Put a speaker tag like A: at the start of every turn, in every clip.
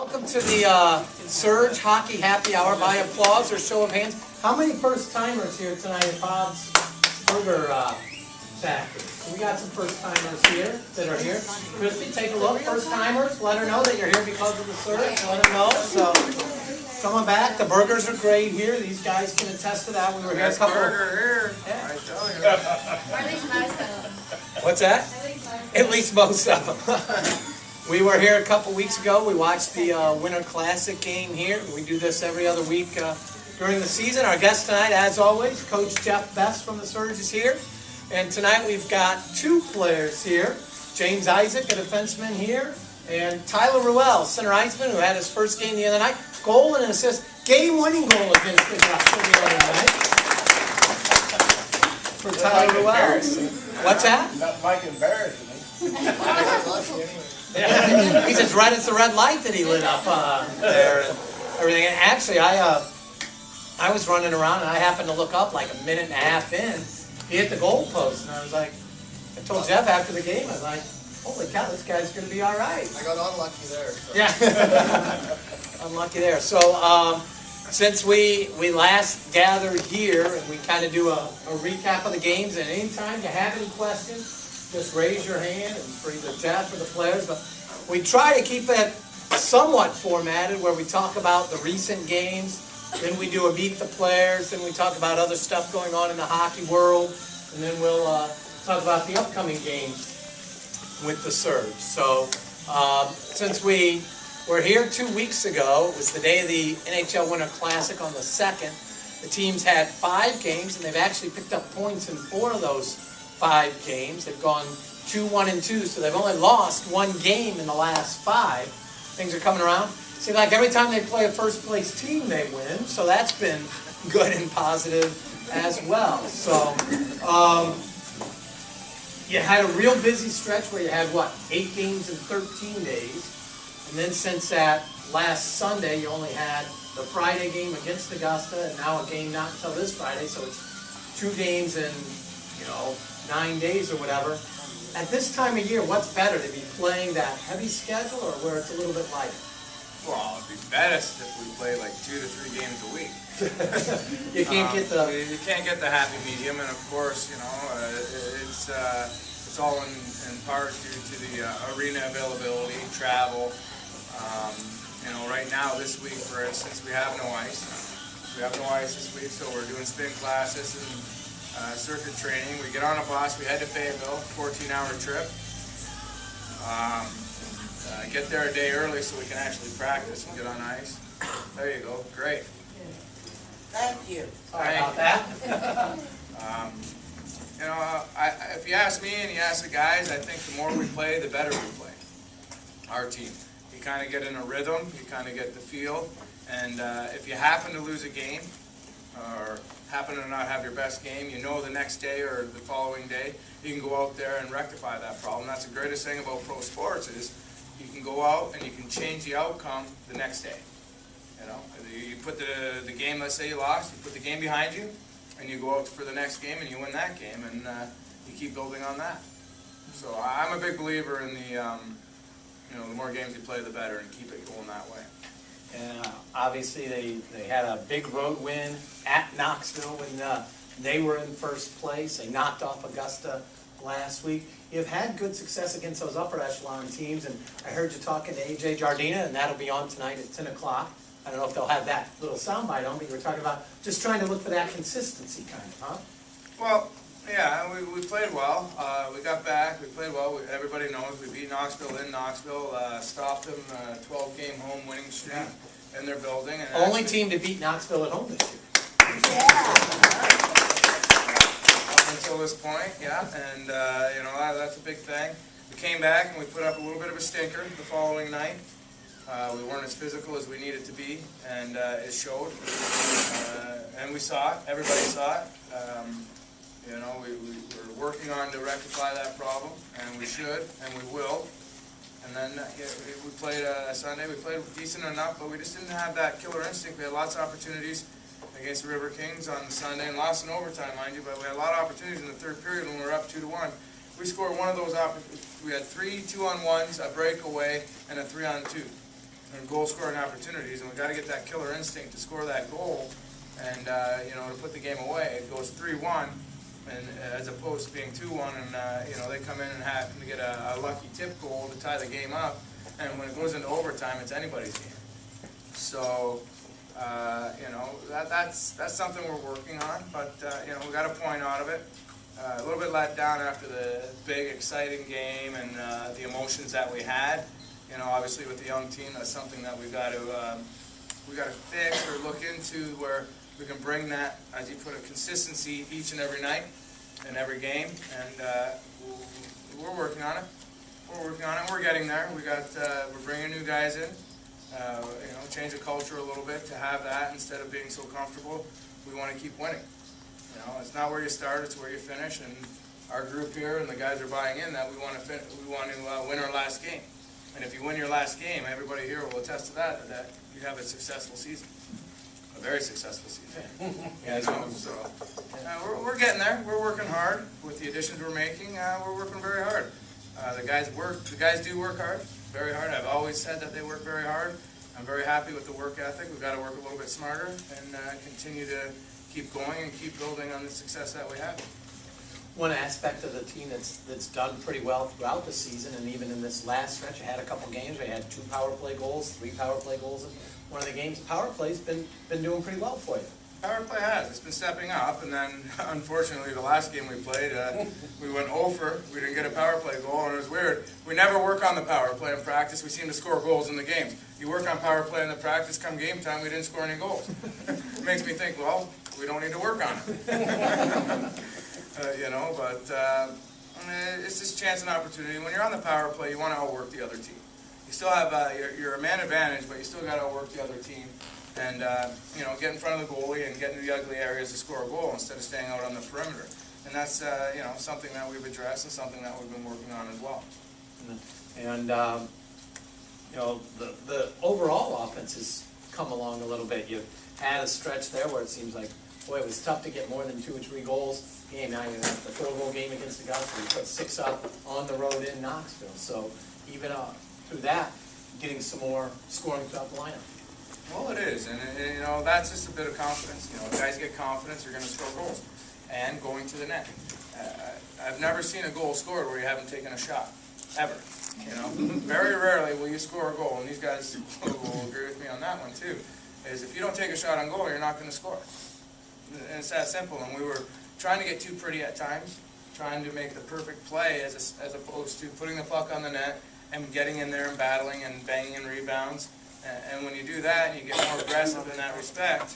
A: Welcome to the Surge Hockey Happy Hour by applause or show of hands. How many first-timers here tonight at Bob's Burger Factory? So we got some first-timers here that are here. Christy, take a look. First-timers, let her know that you're here because of the Surge. Let them know. So come on back. The burgers are great here. These guys can attest to that. We were here a couple.
B: Burger here.
A: Yeah.
B: I tell you.
C: Or at least most of them.
A: What's that? At least most of them. We were here a couple weeks ago. We watched the Winter Classic game here. We do this every other week during the season. Our guest tonight, as always, Coach Jeff Bes from the Surge is here. And tonight we've got two players here. James Isaac, a defenseman here, and Tyler Ruel, center iceman, who had his first game the other night. Goal and an assist. Game-winning goal against the Ducks the other night. For Tyler Ruel. What's that?
B: Not Mike embarrassing me.
A: Yeah. He says right, it's the red light that he lit up there and everything. And actually, I was running around and I happened to look up like a minute and a half in. He hit the goal post, and I was like, I told Jeff after the game, I was like, holy cow, this guy's going to be all right.
B: I got unlucky there. So.
A: Yeah, unlucky there. So since we last gathered here and we kind of do a recap of the games, and anytime you have any questions, just raise your hand, and for either Jeff or the players. But we try to keep it somewhat formatted where we talk about the recent games, then we do a meet the players, then we talk about other stuff going on in the hockey world, and then we'll talk about the upcoming games with the Surge. So since we were here 2 weeks ago, it was the day of the NHL Winter Classic on the 2nd. The teams had 5 games, and they've actually picked up points in 4 of those 5 games. They've gone 2-1-2, so they've only lost 1 game in the last 5. Things are coming around. Seems like every time they play a first-place team, they win, so that's been good and positive as well. So you had a real busy stretch where you had, 8 games in 13 days. And then since that last Sunday, you only had the Friday game against Augusta, and now a game not until this Friday, so it's 2 games in, 9 days or whatever. At this time of year, what's better, to be playing that heavy schedule or where it's a little bit lighter?
B: Well, it'd be best if we played like 2 to 3 games a week.
A: You can't get the...
B: You can't get the happy medium, and of course, it's all in part due to the arena availability, travel. Right now, this week, for instance, we have no ice. We have no ice this week, so we're doing spin classes and circuit training. We get on a bus. We head to Fayetteville, 14-hour trip. Get there a day early so we can actually practice and get on ice. There you go. Great.
D: Thank you.
A: Sorry about that.
B: If you ask me and you ask the guys, I think the more we play, the better we play. Our team. You kind of get in a rhythm. You kind of get the feel. And if you happen to lose a game or happen to not have your best game, the next day or the following day, you can go out there and rectify that problem. That's the greatest thing about pro sports is you can go out and you can change the outcome the next day. You put the game, let's say you lost, you put the game behind you, and you go out for the next game and you win that game, and you keep building on that. So I'm a big believer in the more games you play, the better, and keep it going that way.
A: And obviously they had a big road win at Knoxville when they were in first place. They knocked off Augusta last week. You've had good success against those upper echelon teams, and I heard you talking to AJ Jardina, and that'll be on tonight at 10 o'clock. I don't know if they'll have that little soundbite on, but you were talking about just trying to look for that consistency kind of, huh?
B: Well, yeah, we played well. We got back. We played well. Everybody knows we beat Knoxville in Knoxville, stopped them 12-game home winning streak in their building. And
A: only team to beat Knoxville at home this year.
B: Until this point, yeah, and that's a big thing. We came back and we put up a little bit of a stinker the following night. We weren't as physical as we needed to be, and it showed. And we saw it. Everybody saw it. We're working on to rectify that problem, and we should, and we will. And then we played Sunday. We played decent enough, but we just didn't have that killer instinct. We had lots of opportunities against the River Kings on the Sunday, and lost in overtime, mind you, but we had a lot of opportunities in the third period when we were up 2-1. We scored one of those opportunities. We had 3 2-on-1s, a breakaway, and a 3-on-2. and goal scoring opportunities, and we got to get that killer instinct to score that goal, and you know, to put the game away. It goes 3-1, and as opposed to being 2-1, and you know, they come in and happen to get a lucky tip goal to tie the game up, and when it goes into overtime, it's anybody's game. So. You know, that's something we're working on, but you know, we got a point out of it. A little bit let down after the big, exciting game and the emotions that we had. You know, obviously with the young team, that's something that we got to fix or look into, where we can bring that, as you put it, consistency each and every night in every game, and we're working on it. We're working on it. We're getting there. We're bringing new guys in. You know, change the culture a little bit to have that instead of being so comfortable. We want to keep winning. You know, it's not where you start; it's where you finish. And our group here and the guys are buying in that we want to win our last game. And if you win your last game, everybody here will attest to that you have a successful season, a very successful season. You know, so we're getting there. We're working hard with the additions we're making. We're working very hard. The guys do work hard. Very hard. I've always said that they work very hard. I'm very happy with the work ethic. We've got to work a little bit smarter and continue to keep going and keep building on the success that we have.
A: One aspect of the team that's done pretty well throughout the season, and even in this last stretch, I had a couple games. We had 2 power play goals, 3 power play goals in one of the games. Power play's been doing pretty well for you.
B: Power play has. It's been stepping up, and then unfortunately the last game we played, we went 0-for. We didn't get a power play goal, and it was weird. We never work on the power play in practice. We seem to score goals in the games. You work on power play in the practice, come game time, we didn't score any goals. It makes me think, well, we don't need to work on it. You know, but it's just chance and opportunity. When you're on the power play, you want to outwork the other team. You still have you're a man advantage, but you still got to outwork the other team. And you know, get in front of the goalie and get into the ugly areas to score a goal instead of staying out on the perimeter. And that's you know, something that we've addressed and something that we've been working on as well.
A: And you know, the overall offense has come along a little bit. You've had a stretch there where it seems like, boy, it was tough to get more than 2 or 3 goals a game. Now you have the 4-goal game against Augusta. You put 6 up on the road in Knoxville. So even through that, getting some more scoring throughout the lineup.
B: Well, it is, and you know, that's just a bit of confidence. You know, if guys get confidence, you're going to score goals, and going to the net. I've never seen a goal scored where you haven't taken a shot, ever. You know, very rarely will you score a goal, and these guys will agree with me on that one too. Is if you don't take a shot on goal, you're not going to score. And it's that simple. And we were trying to get too pretty at times, trying to make the perfect play as opposed to putting the puck on the net and getting in there and battling and banging in rebounds. And when you do that and you get more aggressive in that respect,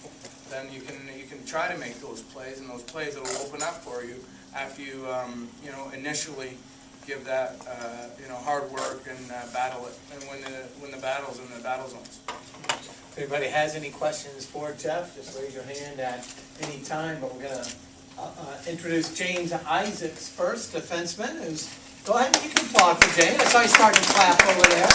B: then you can try to make those plays, and those plays that will open up for you after you you know, initially give that you know, hard work and battle it and win the battles in the battle zones.
A: If anybody has any questions for Jeff, just raise your hand at any time. But we're going to introduce James Isaacs first, defenseman. Go ahead and you can applaud for James. I saw you starting to clap over there.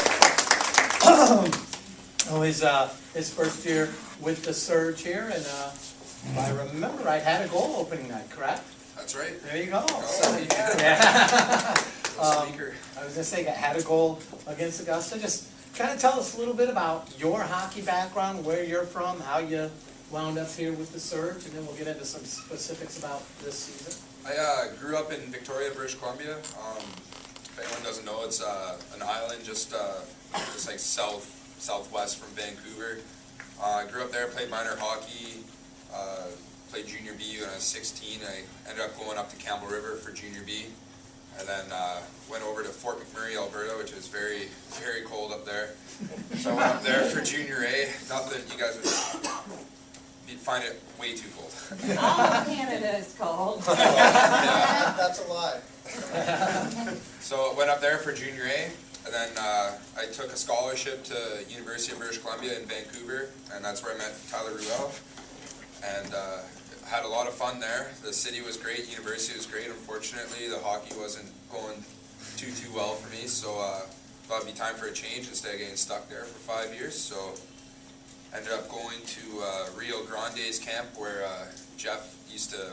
A: Oh, his first year with the Surge here, and if I remember right, had a goal opening night, correct?
E: That's right.
A: There you go.
E: Oh,
A: So,
E: yeah.
A: I was going to say, had a goal against Augusta. Just kind of tell us a little bit about your hockey background, where you're from, how you wound up here with the Surge, and then we'll get into some specifics about this season.
E: I grew up in Victoria, British Columbia. If anyone doesn't know, it's an island just like southwest from Vancouver. I grew up there, played minor hockey, played junior B when I was 16. I ended up going up to Campbell River for junior B, and then went over to Fort McMurray, Alberta, which is very, very cold up there. So I went up there for junior A. Not that you guys you'd find it way too cold.
C: All of Canada is cold.
E: Yeah.
F: That's a lie.
E: So I went up there for junior A, and then I took a scholarship to University of British Columbia in Vancouver, and that's where I met Tyler Ruel, and had a lot of fun there. The city was great, university was great. Unfortunately, the hockey wasn't going too well for me, so thought it'd be time for a change instead of getting stuck there for 5 years. So ended up going to Rio Grande's camp, where Jeff used to,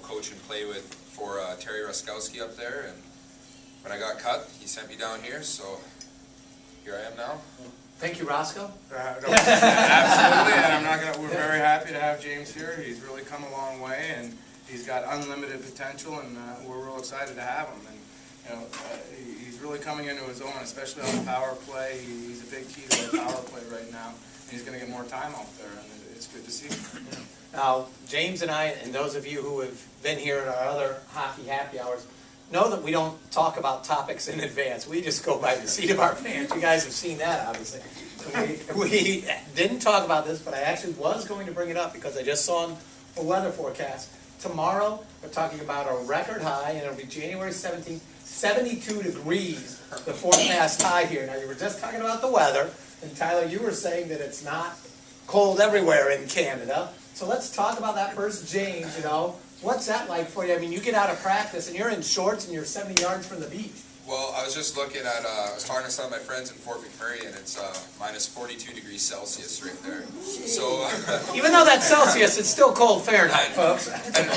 E: coach and play with for Terry Ruskowski up there. And when I got cut, he sent me down here. So here I am now.
A: Thank you, Roscoe.
B: Absolutely, and I'm not gonna. We're very happy to have James here. He's really come a long way, and he's got unlimited potential, and we're real excited to have him. And you know, he's really coming into his own, especially on the power play. He's a big key to the power play right now, and he's going to get more time out there, and it's good to see.
A: Now, James and I, and those of you who have been here at our other hockey happy hours, know that we don't talk about topics in advance. We just go by the seat of our pants. You guys have seen that, obviously. We didn't talk about this, but I actually was going to bring it up because I just saw a weather forecast. Tomorrow, we're talking about a record high, and it'll be January 17th, 72 degrees, the forecast high here. Now, you were just talking about the weather, and Tyler, you were saying that it's not cold everywhere in Canada. So let's talk about that first, James, you know. What's that like for you? I mean, you get out of practice, and you're in shorts, and you're 70 yards from the beach.
E: Well, I was just looking at, I was talking to some of my friends in Fort McMurray, and it's minus 42 degrees Celsius right there. So,
A: even though that's Celsius, it's still cold Fahrenheit, folks.
E: And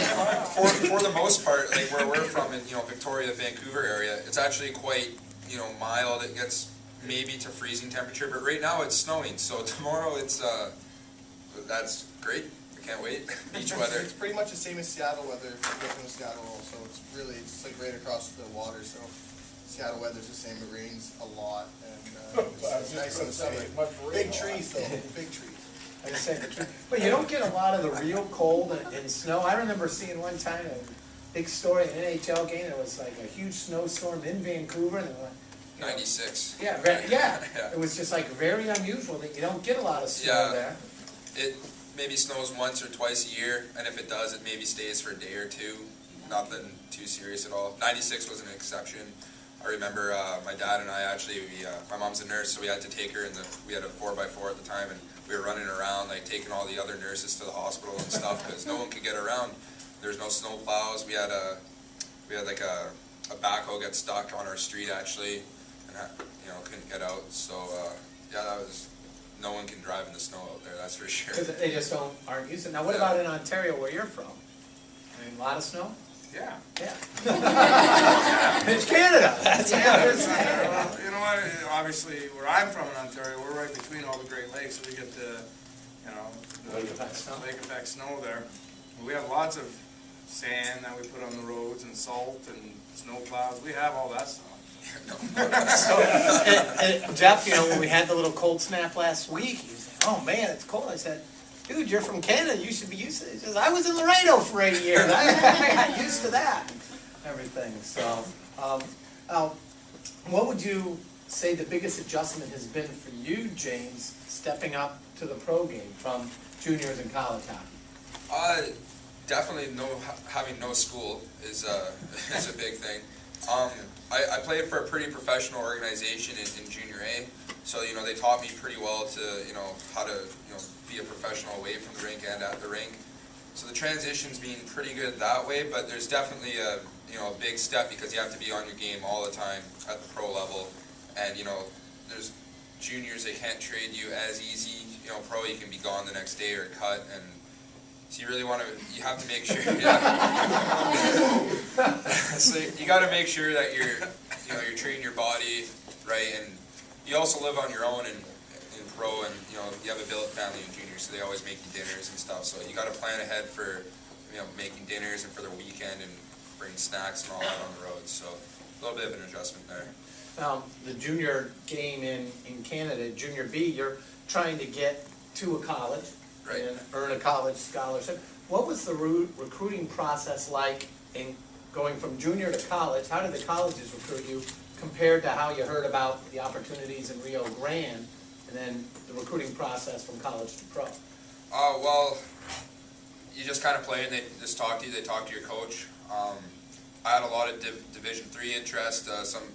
E: for the most part, like where we're from in, you know, Victoria, Vancouver area, it's actually quite, you know, mild. It gets maybe to freezing temperature, but right now it's snowing. So tomorrow it's, that's great. I can't wait. Beach weather.
F: It's pretty much the same as Seattle weather. We're from Seattle also. It's like right across the water. So Seattle weather's the same. It rains a lot, and it's nice and sunny. Big trees though. Big trees.
A: Like I said, but you don't get a lot of the real cold and snow. I remember seeing one time a big story, an NHL game. It was like a huge snowstorm in Vancouver, and it was,
E: 96.
A: Yeah, yeah. It was just like very unusual that you don't get a lot of snow there.
E: It maybe snows once or twice a year, and if it does, it maybe stays for a day or two. Nothing too serious at all. 96 was an exception. I remember my dad and I actually, my mom's a nurse, so we had to take her, we had a 4x4 at the time, and we were running around, like taking all the other nurses to the hospital and stuff, because no one could get around. There's no snow plows. We had like a backhoe get stuck on our street actually, and you know, couldn't get out. So yeah, that was. No one can drive in the snow out there, that's for sure.
A: Because they just aren't used to it. Now, what about in Ontario, where you're from? I mean, a lot of snow?
B: Yeah.
A: Yeah. It's Canada. That's
B: Well, you know what? Obviously, where I'm from in Ontario, we're right between all the Great Lakes, so we get the, you know, the
A: Lake
B: effect snow there. We have lots of sand that we put on the roads and salt and snow plows. We have all that stuff.
A: So, Jeff, you know, when we had the little cold snap last week, he was like, "Oh man, it's cold." I said, "Dude, you're from Canada. You should be used to it." He says, "I was in Laredo for 8 years. I got used to that." Everything. So, what would you say the biggest adjustment has been for you, James, stepping up to the pro game from juniors and college hockey?
E: Definitely having no school is a big thing. I played for a pretty professional organization in Junior A, so you know they taught me pretty well to how to be a professional away from the rink and at the rink. So the transition's been pretty good that way, but there's definitely a big step because you have to be on your game all the time at the pro level, and there's juniors, they can't trade you as easy. Pro, you can be gone the next day or cut, and so you really you have to make sure. So you got to make sure that you're treating your body right, and you also live on your own in pro, and you have a billet family in junior, so they always make you dinners and stuff. So you got to plan ahead for making dinners and for the weekend and bring snacks and all that on the road. So a little bit of an adjustment there.
A: The junior game in Canada, Junior B, you're trying to get to a college.
E: Right.
A: And earn a college scholarship. What was the recruiting process like in going from junior to college? How did the colleges recruit you compared to how you heard about the opportunities in Rio Grande, and then the recruiting process from college to pro?
E: Well, you just kind of play and they just talk to you. They talk to your coach. I had a lot of Division III interest,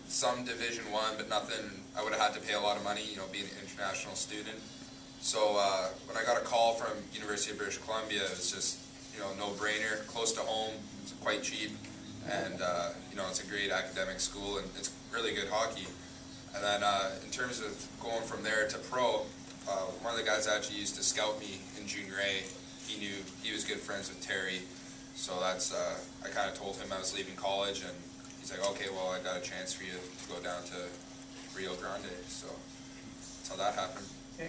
E: some Division I, but nothing. I would have had to pay a lot of money, being an international student. So when I got a call from University of British Columbia, it was just no-brainer, close to home, it's quite cheap, and it's a great academic school and it's really good hockey. And then in terms of going from there to pro, one of the guys actually used to scout me in Junior A. He was good friends with Terry, so that's I kind of told him I was leaving college, and he's like, okay, well I got a chance for you to go down to Rio Grande. So that's how that happened.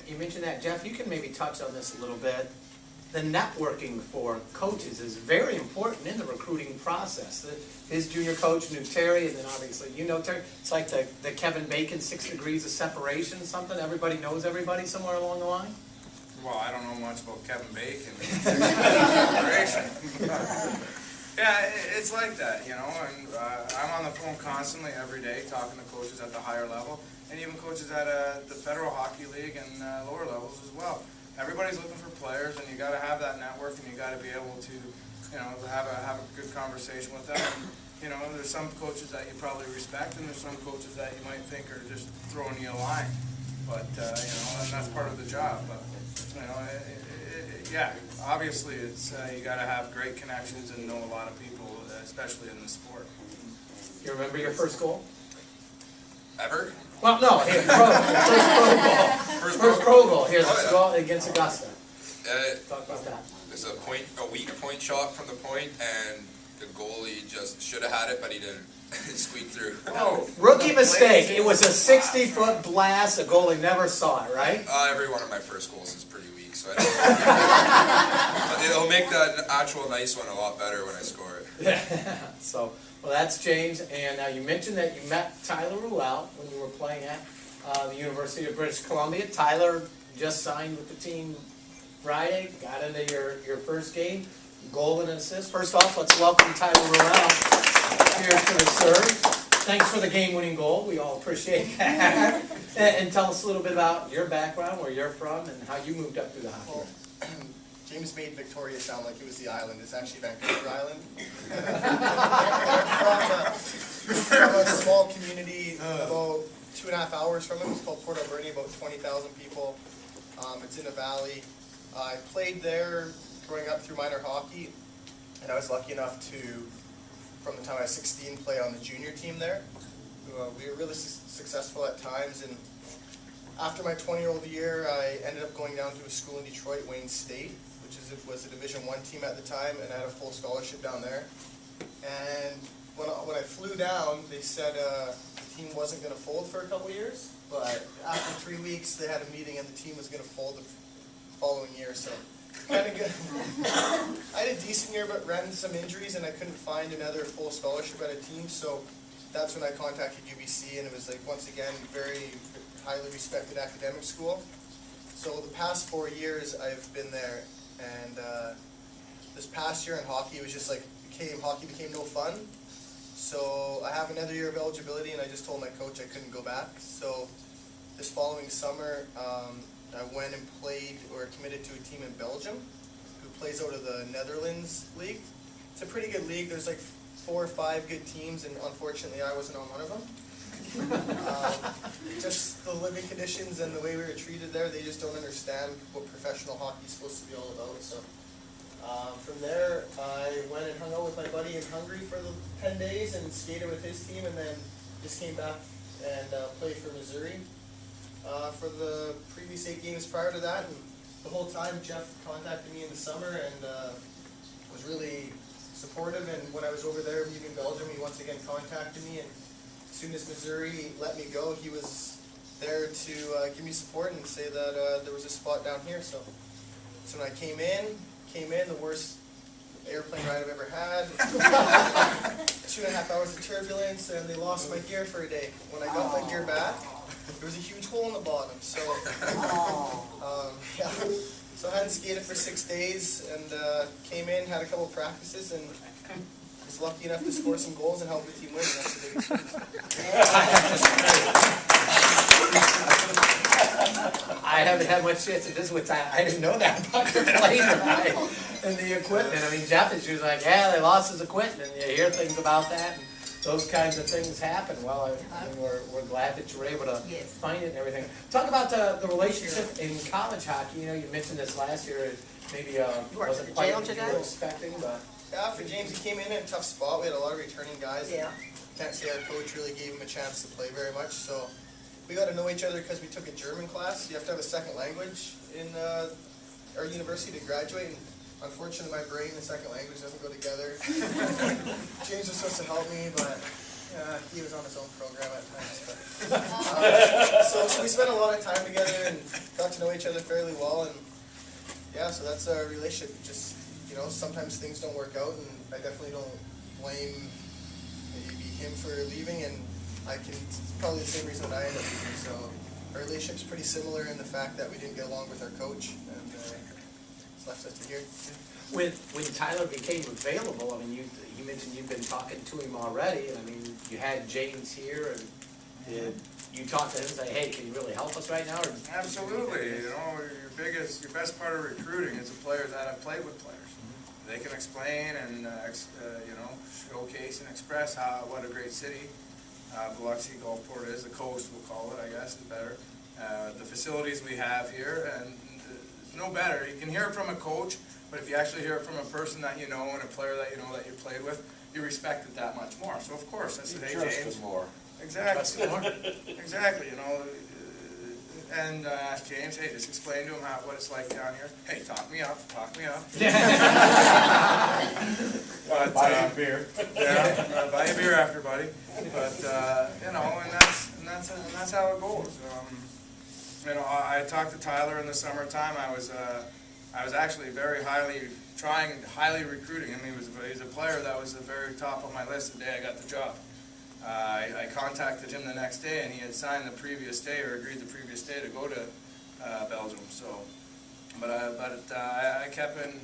A: You mentioned that, Jeff, you can maybe touch on this a little bit. The networking for coaches is very important in the recruiting process. His junior coach knew Terry, and then obviously you know Terry. It's like the Kevin Bacon 6 degrees of separation, something. Everybody knows everybody somewhere along the line.
B: Well, I don't know much about Kevin Bacon. Yeah, it's like that, you know, and I'm on the phone constantly every day talking to coaches at the higher level and even coaches at the Federal Hockey League and lower levels as well. Everybody's looking for players, and you got to have that network, and you got to be able to, you know, have a good conversation with them. And, you know, there's some coaches that you probably respect, and there's some coaches that you might think are just throwing you a line. But you know, and that's part of the job. But you know, yeah, obviously it's you got to have great connections and know a lot of people, especially in the sport.
A: You remember your first goal?
E: Ever?
A: Well, no, first pro goal. Here, let's go against Augusta. Talk about that.
E: There's a weak point shot from the point, and the goalie just should have had it, but he didn't. Squeak through.
A: Oh, rookie mistake. It was a 60-foot blast. The goalie never saw it, right?
E: Every one of my first goals is pretty weak, so I don't but it'll make the actual nice one a lot better when I score it.
A: Yeah. So, well, that's James. And you mentioned that you met Tyler Ruel when you were playing at the University of British Columbia. Tyler just signed with the team Friday. Got into your first game. Goal and assist. First off, let's welcome Tyler Ruel here to the serve. Thanks for the game-winning goal. We all appreciate that. And tell us a little bit about your background, where you're from, and how you moved up through the hockey.
F: Well, James made Victoria sound like it was the island. It's actually Vancouver Island. From a small community about 2.5 hours from it. It's called Port Alberni, about 20,000 people. It's in a valley. I played there growing up through minor hockey, and I was lucky enough to, from the time I was 16, play on the junior team there. We were really successful at times, and after my 20-year-old year, I ended up going down to a school in Detroit, Wayne State, which was a Division I team at the time, and I had a full scholarship down there. And when I flew down, they said the team wasn't going to fold for a couple years, but after 3 weeks, they had a meeting, and the team was going to fold the following year. So kind of good. I had a decent year, but ran into some injuries, and I couldn't find another full scholarship at a team. So that's when I contacted UBC, and it was like, once again, very highly respected academic school. So the past 4 years, I've been there, and this past year in hockey, it was just like hockey became no fun. So I have another year of eligibility, and I just told my coach I couldn't go back. So this following summer, I went and played or committed to a team in Belgium who plays out of the Netherlands League. It's a pretty good league. There's like 4 or 5 good teams, and unfortunately I wasn't on one of them. Just the living conditions and the way we were treated there, they just don't understand what professional hockey is supposed to be all about. So from there, I went and hung out with my buddy in Hungary for 10 days and skated with his team, and then just came back and played for Missouri. For the previous 8 games prior to that, and the whole time Jeff contacted me in the summer and was really supportive, and when I was over there leaving Belgium, he once again contacted me, and as soon as Missouri let me go, he was there to give me support and say that there was a spot down here. So when I came in, the worst airplane ride I've ever had. 2.5 hours of turbulence, and they lost my gear for a day. When I got my gear back, there was a huge hole in the bottom. So, yeah. So I hadn't skated for 6 days, and came in, had a couple practices, and was lucky enough to score some goals and help the team win. That's the biggest thing.
A: I haven't had much chance to visit with Tyler. I didn't know that about the plane ride and the equipment. I mean, Jeff is usually like, yeah, they lost his equipment. You hear things about that, and those kinds of things happen. Well, I mean, we're glad that you were able to find it and everything. Talk about the relationship in college hockey. You know, you mentioned this last year. Maybe wasn't quite what you were expecting, but
F: yeah, for James, he came in a tough spot. We had a lot of returning guys.
C: Yeah.
F: Can't say our coach really gave him a chance to play very much. So we got to know each other because we took a German class. You have to have a second language in our university to graduate. And unfortunately, my brain and second language doesn't go together. James was supposed to help me, but He was on his own program at times. But, so we spent a lot of time together and got to know each other fairly well. And yeah, so that's our relationship. Just, sometimes things don't work out, and I definitely don't blame maybe him for leaving. And it's probably the same reason that I ended up leaving. So our relationship's pretty similar in the fact that we didn't get along with our coach, and it's left us to here.
A: When Tyler became available, I mean, you mentioned you've been talking to him already, and I mean, you had James here, and did you talk to him and say, hey, can you really help us right now? Or
B: Absolutely. Your best part of recruiting is the players that have played with players. They can explain and showcase and express what a great city Biloxi Gulfport is. The coast, we'll call it, I guess, is better. The facilities we have here, and it's no better. You can hear it from a coach, but if you actually hear it from a person that you know and a player that you know that you played with, you respect it that much more. So of course, I said, hey, James.
G: more.
B: Exactly. Exactly. And I asked James, hey, just explain to him what it's like down here. Hey, talk me up. But,
G: Buy you a beer.
B: Yeah, buy you a beer after, buddy. But and that's how it goes. I talked to Tyler in the summertime. I was actually highly recruiting him. He was a player that was the very top of my list the day I got the job. I contacted him the next day, and he had signed the previous day, or agreed the previous day to go to Belgium. So, but I kept in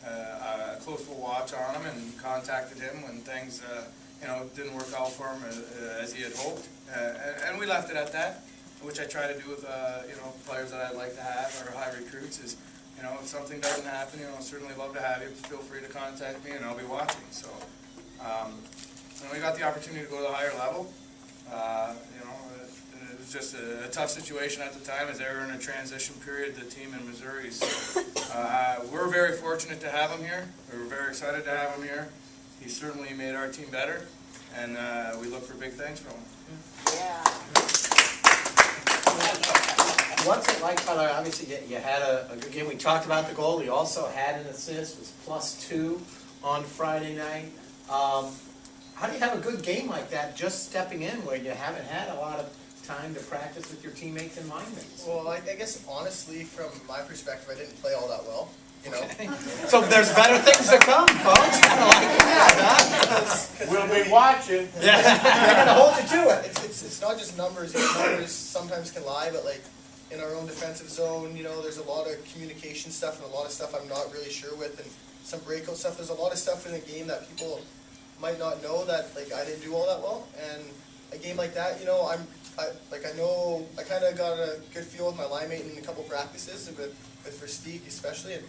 B: a close watch on him and contacted him when things didn't work out for him as he had hoped, and we left it at that. Which I try to do with players that I'd like to have or high recruits is, if something doesn't happen, certainly love to have you. Feel free to contact me, and I'll be watching. So. When we got the opportunity to go to the higher level, it was just a tough situation at the time as they were in a transition period, the team in Missouri. So, we're very fortunate to have him here. We were very excited to have him here. He certainly made our team better, and we look for big things from him.
D: Yeah.
A: what's it like, Tyler? Obviously, you had a good game. We talked about the goal. You also had an assist. It was +2 on Friday night. How do you have a good game like that just stepping in where you haven't had a lot of time to practice with your teammates and line mates?
F: Well, I guess honestly, from my perspective, I didn't play all that well.
A: Okay. So there's better things to come, folks. Kind of like that, huh?
G: We'll be watching.
A: Yeah, they're gonna hold you to it.
F: It's not just numbers. Numbers sometimes can lie, but like in our own defensive zone, there's a lot of communication stuff and a lot of stuff I'm not really sure with, and some breakout stuff. There's a lot of stuff in the game that people might not know that I didn't do all that well. And a game like that, I know I kind of got a good feel with my line mate in a couple practices, with Steve especially, and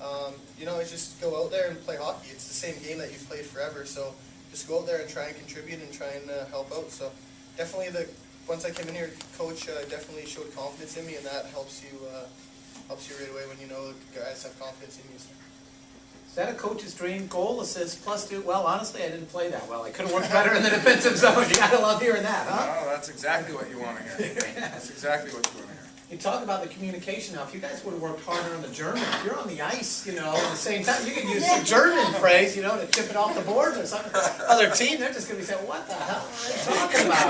F: I just go out there and play hockey. It's the same game that you've played forever, so just go out there and try and contribute and try and help out. So definitely once I came in here, Coach definitely showed confidence in me, and that helps you right away when the guys have confidence in you.
A: Is that a coach's dream? Goal, assist, +2? Well, honestly, I didn't play that well. I could have worked better in the defensive zone. You gotta love hearing that, huh?
B: No, that's exactly what you want to hear. That's exactly what you want to hear.
A: You talk about the communication now. If you guys would have worked harder on the German, if you're on the ice, at the same time, you could use some German phrase, to tip it off the boards or something. Other team, they're just going to be saying, what the hell are you talking about?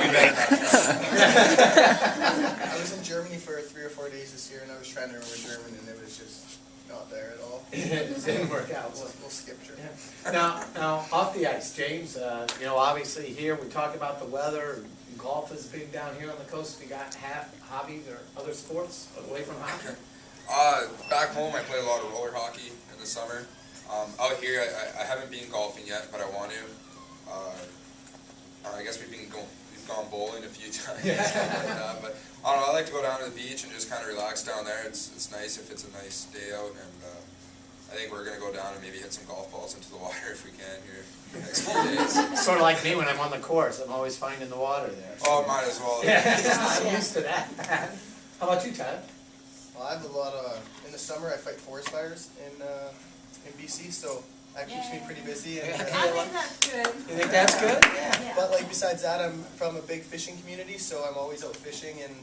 F: I was in Germany for 3 or 4 days this year, and I was trying to remember German, and it was just not there at all.
A: It didn't work out.
F: We'll skip German.
A: Yeah. Now, off the ice, James, obviously here we talk about the weather. Golf is big down here on the coast. We got hobbies or other sports away from hockey?
E: Back home, I play a lot of roller hockey in the summer. Out here, I haven't been golfing yet, but I want to. I guess we've gone bowling a few times. But I don't know. I like to go down to the beach and just kind of relax down there. It's nice if it's a nice day out, and I think we're going to go down and maybe hit some golf balls into the water if we can here in the next few days.
A: Sort of like me when I'm on the course. I'm always finding the water there.
E: Oh, might as well.
A: I'm used to that. How about you, Todd?
F: Well, I have a lot of, in the summer I fight forest fires in BC, so that keeps me pretty busy. And,
C: I think that's good.
A: You think that's good?
C: Yeah.
F: But besides that, I'm from a big fishing community, so I'm always out fishing and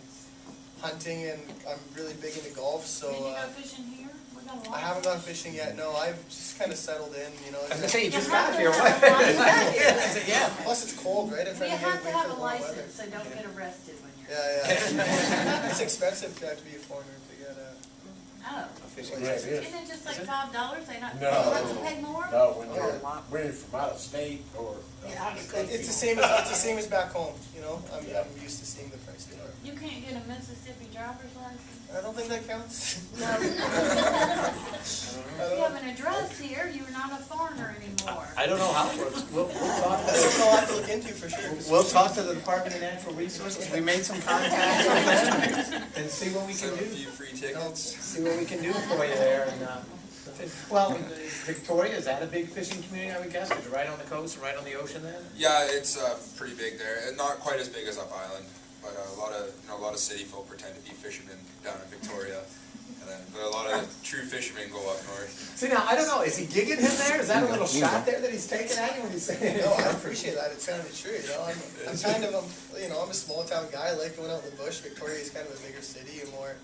F: hunting, and I'm really big into golf. So
C: Did you go fishing here? gonna
F: I
C: watch
F: haven't
C: it?
F: gone fishing yet, no, I've just kind of settled in, you know.
A: I was gonna say, you just
C: You have
A: got
C: to
A: here,
C: have
A: what?
C: a license.
A: I said, yeah.
F: Plus it's cold, right? I'm
C: Well,
F: trying
C: you
F: to get
C: have to
F: away
C: have
F: from
C: a
F: the warm weather.
C: license, so don't get arrested when you're.
F: Yeah. It's expensive to have to be a foreigner to get a.
C: Oh,
A: Fishing
F: Yeah, it
A: license.
C: isn't it just like
A: Is it?
C: $5? They not, you
G: No.
C: have to pay more?
G: No, when
F: Oh.
G: you're from out of state or
C: Yeah.
G: out of country.
F: It's the same as back home, you know, I'm used to seeing the price they are.
C: You can't get a Mississippi driver's license?
F: I don't think that counts.
C: No.
F: I
C: You
F: don't
C: have
F: know.
C: an address here, you're not a foreigner anymore.
A: I don't know how it works. We'll talk
F: That's something I'll
A: to,
F: have to look into for sure.
A: we'll talk to the Department of Natural Resources. We made some contacts on that and see what we can
E: So a
A: do.
E: few free tickets.
A: See what we can do for you there. And well, Victoria, is that a big fishing community, I would guess? Because you're right on the coast and right on the ocean then?
E: Yeah, it's pretty big there, and not quite as big as Up Island, but a lot of city folk pretend to be fishermen down in Victoria, but a lot of the true fishermen go up north.
A: See, now, I don't know, is he gigging him there? Is that a little shot there that he's taking at you when he's saying it?
F: No, I appreciate that. It sounded true. You know, I'm kind of I'm a small town guy. I like going out in the bush. Victoria is kind of a bigger city and more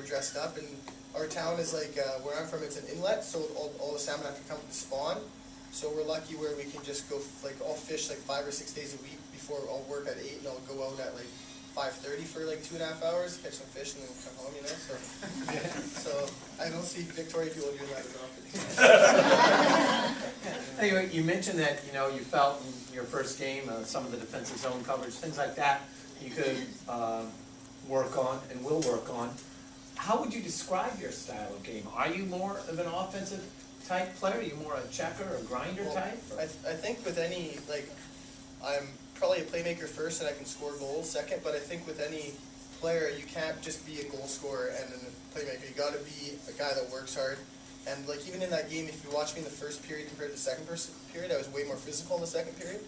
F: dressed up. And our town is like where I'm from. It's an inlet, so all the salmon have to come to spawn. So we're lucky where we can just go I'll fish like 5 or 6 days a week before I'll work at 8 and I'll go out at like 5:30 for like 2.5 hours, catch some fish, and then come home. You know, so I don't see Victoria people doing that as often.
A: Anyway, you mentioned that, you felt in your first game, some of the defensive zone coverage, things like that, you could work on and will work on. How would you describe your style of game? Are you more of an offensive type player? Are you more a checker or grinder type? Or?
F: I think with any, I'm probably a playmaker first and I can score goals second, but I think with any player, you can't just be a goal scorer and a playmaker. You got to be a guy that works hard. And even in that game, if you watch me in the first period compared to the second period, I was way more physical in the second period.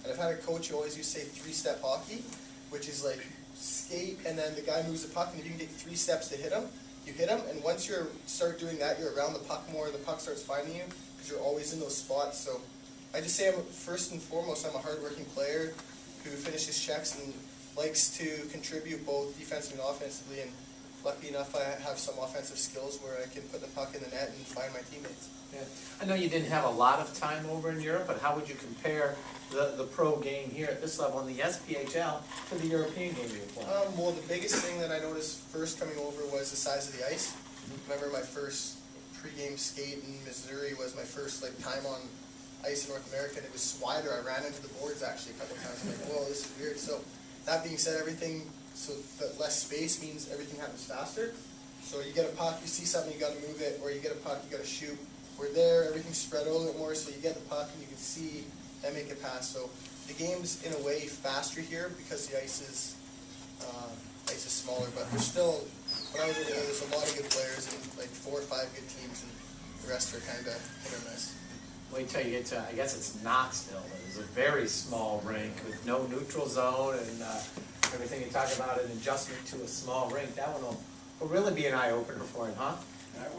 F: And I've had a coach who always used to say 3-step hockey, which is like skate and then the guy moves the puck, and if you can take 3 steps to hit him, you hit him. And once you start doing that, you're around the puck more, the puck starts finding you because you're always in those spots. So I just say first and foremost, I'm a hardworking player who finishes checks and likes to contribute both defensively and offensively. And lucky enough, I have some offensive skills where I can put the puck in the net and find my teammates.
A: Yeah. I know you didn't have a lot of time over in Europe, but how would you compare the pro game here at this level in the SPHL to the European game you were playing?
F: Well, the biggest thing that I noticed first coming over was the size of the ice. Remember my first pregame skate in Missouri was my first time on ice in North America, and it was wider. I ran into the boards actually a couple of times. I'm like, whoa, this is weird. So that being said, the less space means everything happens faster. So you get a puck, you see something, you got to move it, or you get a puck, you got to shoot. We're there, everything's spread out a little bit more, so you get the puck and you can see and make it pass. So the game's in a way faster here because the ice is smaller, but there's still, when I was over there, there's a lot of good players and 4 or 5 good teams, and the rest are kind of hit or miss.
A: Wait till you get to, I guess it's Knoxville. It's a very small rink with no neutral zone and everything you talk about, an adjustment to a small rink. That one will really be an eye-opener for him, huh?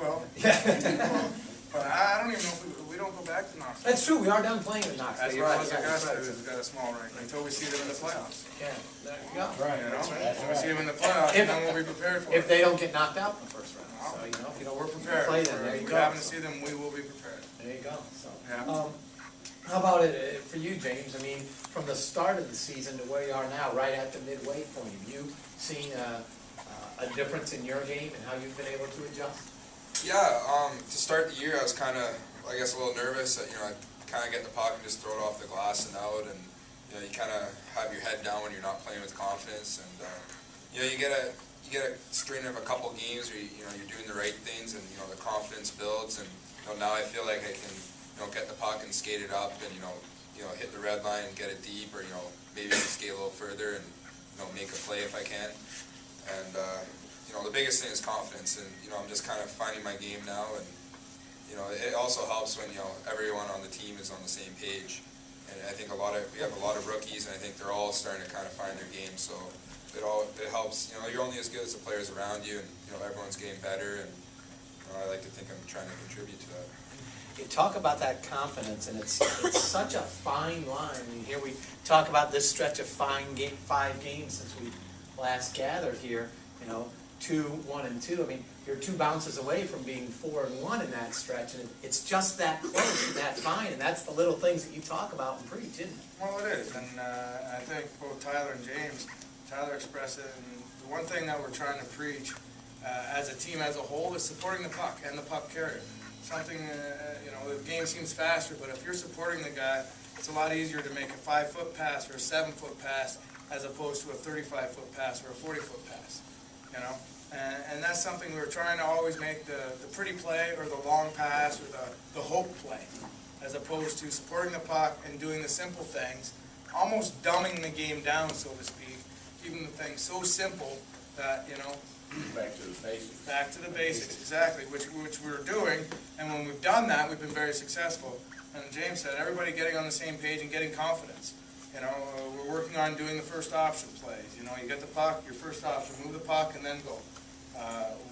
B: Well,
A: Yeah.
B: but I don't even know if we don't go back to Knoxville.
A: That's true, we are done playing in Knoxville.
B: As
A: You're
B: well
A: right,
B: as
A: yeah,
B: Augusta,
A: that's right.
B: who's got a small rink, until we see them in the playoffs.
A: Yeah, there you go.
G: Right,
B: You know,
G: that's
B: when we see
G: right.
B: them in the playoffs,
A: If-
B: then we'll be prepared for
A: If
B: it.
A: they don't get knocked out in the first round. So, if you don't
B: We're prepared.
A: play them, there
B: If
A: you
B: we
A: go.
B: happen to see them, we will be prepared.
A: There you go. So,
B: Yeah.
A: how about it for you, James? I mean, from the start of the season to where you are now, right at the midway point, have you seen a difference in your game and how you've been able to adjust?
E: Yeah, to start the year, I was kind of, I guess, a little nervous that, I kind of get the puck and just throw it off the glass and out, and, you kind of have your head down when you're not playing with confidence, and, you get a string of a couple games where, you're doing the right things, and, the confidence builds, and, now I feel like I can, get the puck and skate it up, and, hit the red line and get it deep, or, maybe skate a little further and, make a play if I can, and, the biggest thing is confidence, and, I'm just kind of finding my game now, and, it also helps when, everyone on the team is on the same page, and I think we have a lot of rookies, and I think they're all starting to kind of find their game, so it helps, you're only as good as the players around you, and, everyone's getting better, and, I like to think I'm trying to contribute to that.
A: You talk about that confidence, and it's such a fine line. I mean, here we talk about this stretch of 5 games since we last gathered here, 2, 1, and 2. I mean, you're 2 bounces away from being 4 and 1 in that stretch, and it's just that close and that fine, and that's the little things that you talk about and preach, isn't it?
B: Well, it is, and I think both Tyler and James, Tyler expressed it, and the one thing that we're trying to preach as a team as a whole is supporting the puck and the puck carrier. Something, the game seems faster, but if you're supporting the guy, it's a lot easier to make a 5-foot pass or a 7-foot pass as opposed to a 35-foot pass or a 40-foot pass, And that's something we're trying to always make the pretty play or the long pass or the hope play, as opposed to supporting the puck and doing the simple things, almost dumbing the game down, so to speak, keeping the thing so simple that,
G: Back to the basics.
B: back to the basics, exactly, which we're doing, and when we've done that, we've been very successful. And James said, everybody getting on the same page and getting confidence. We're working on doing the first option plays. You get the puck, your first option, move the puck, and then go.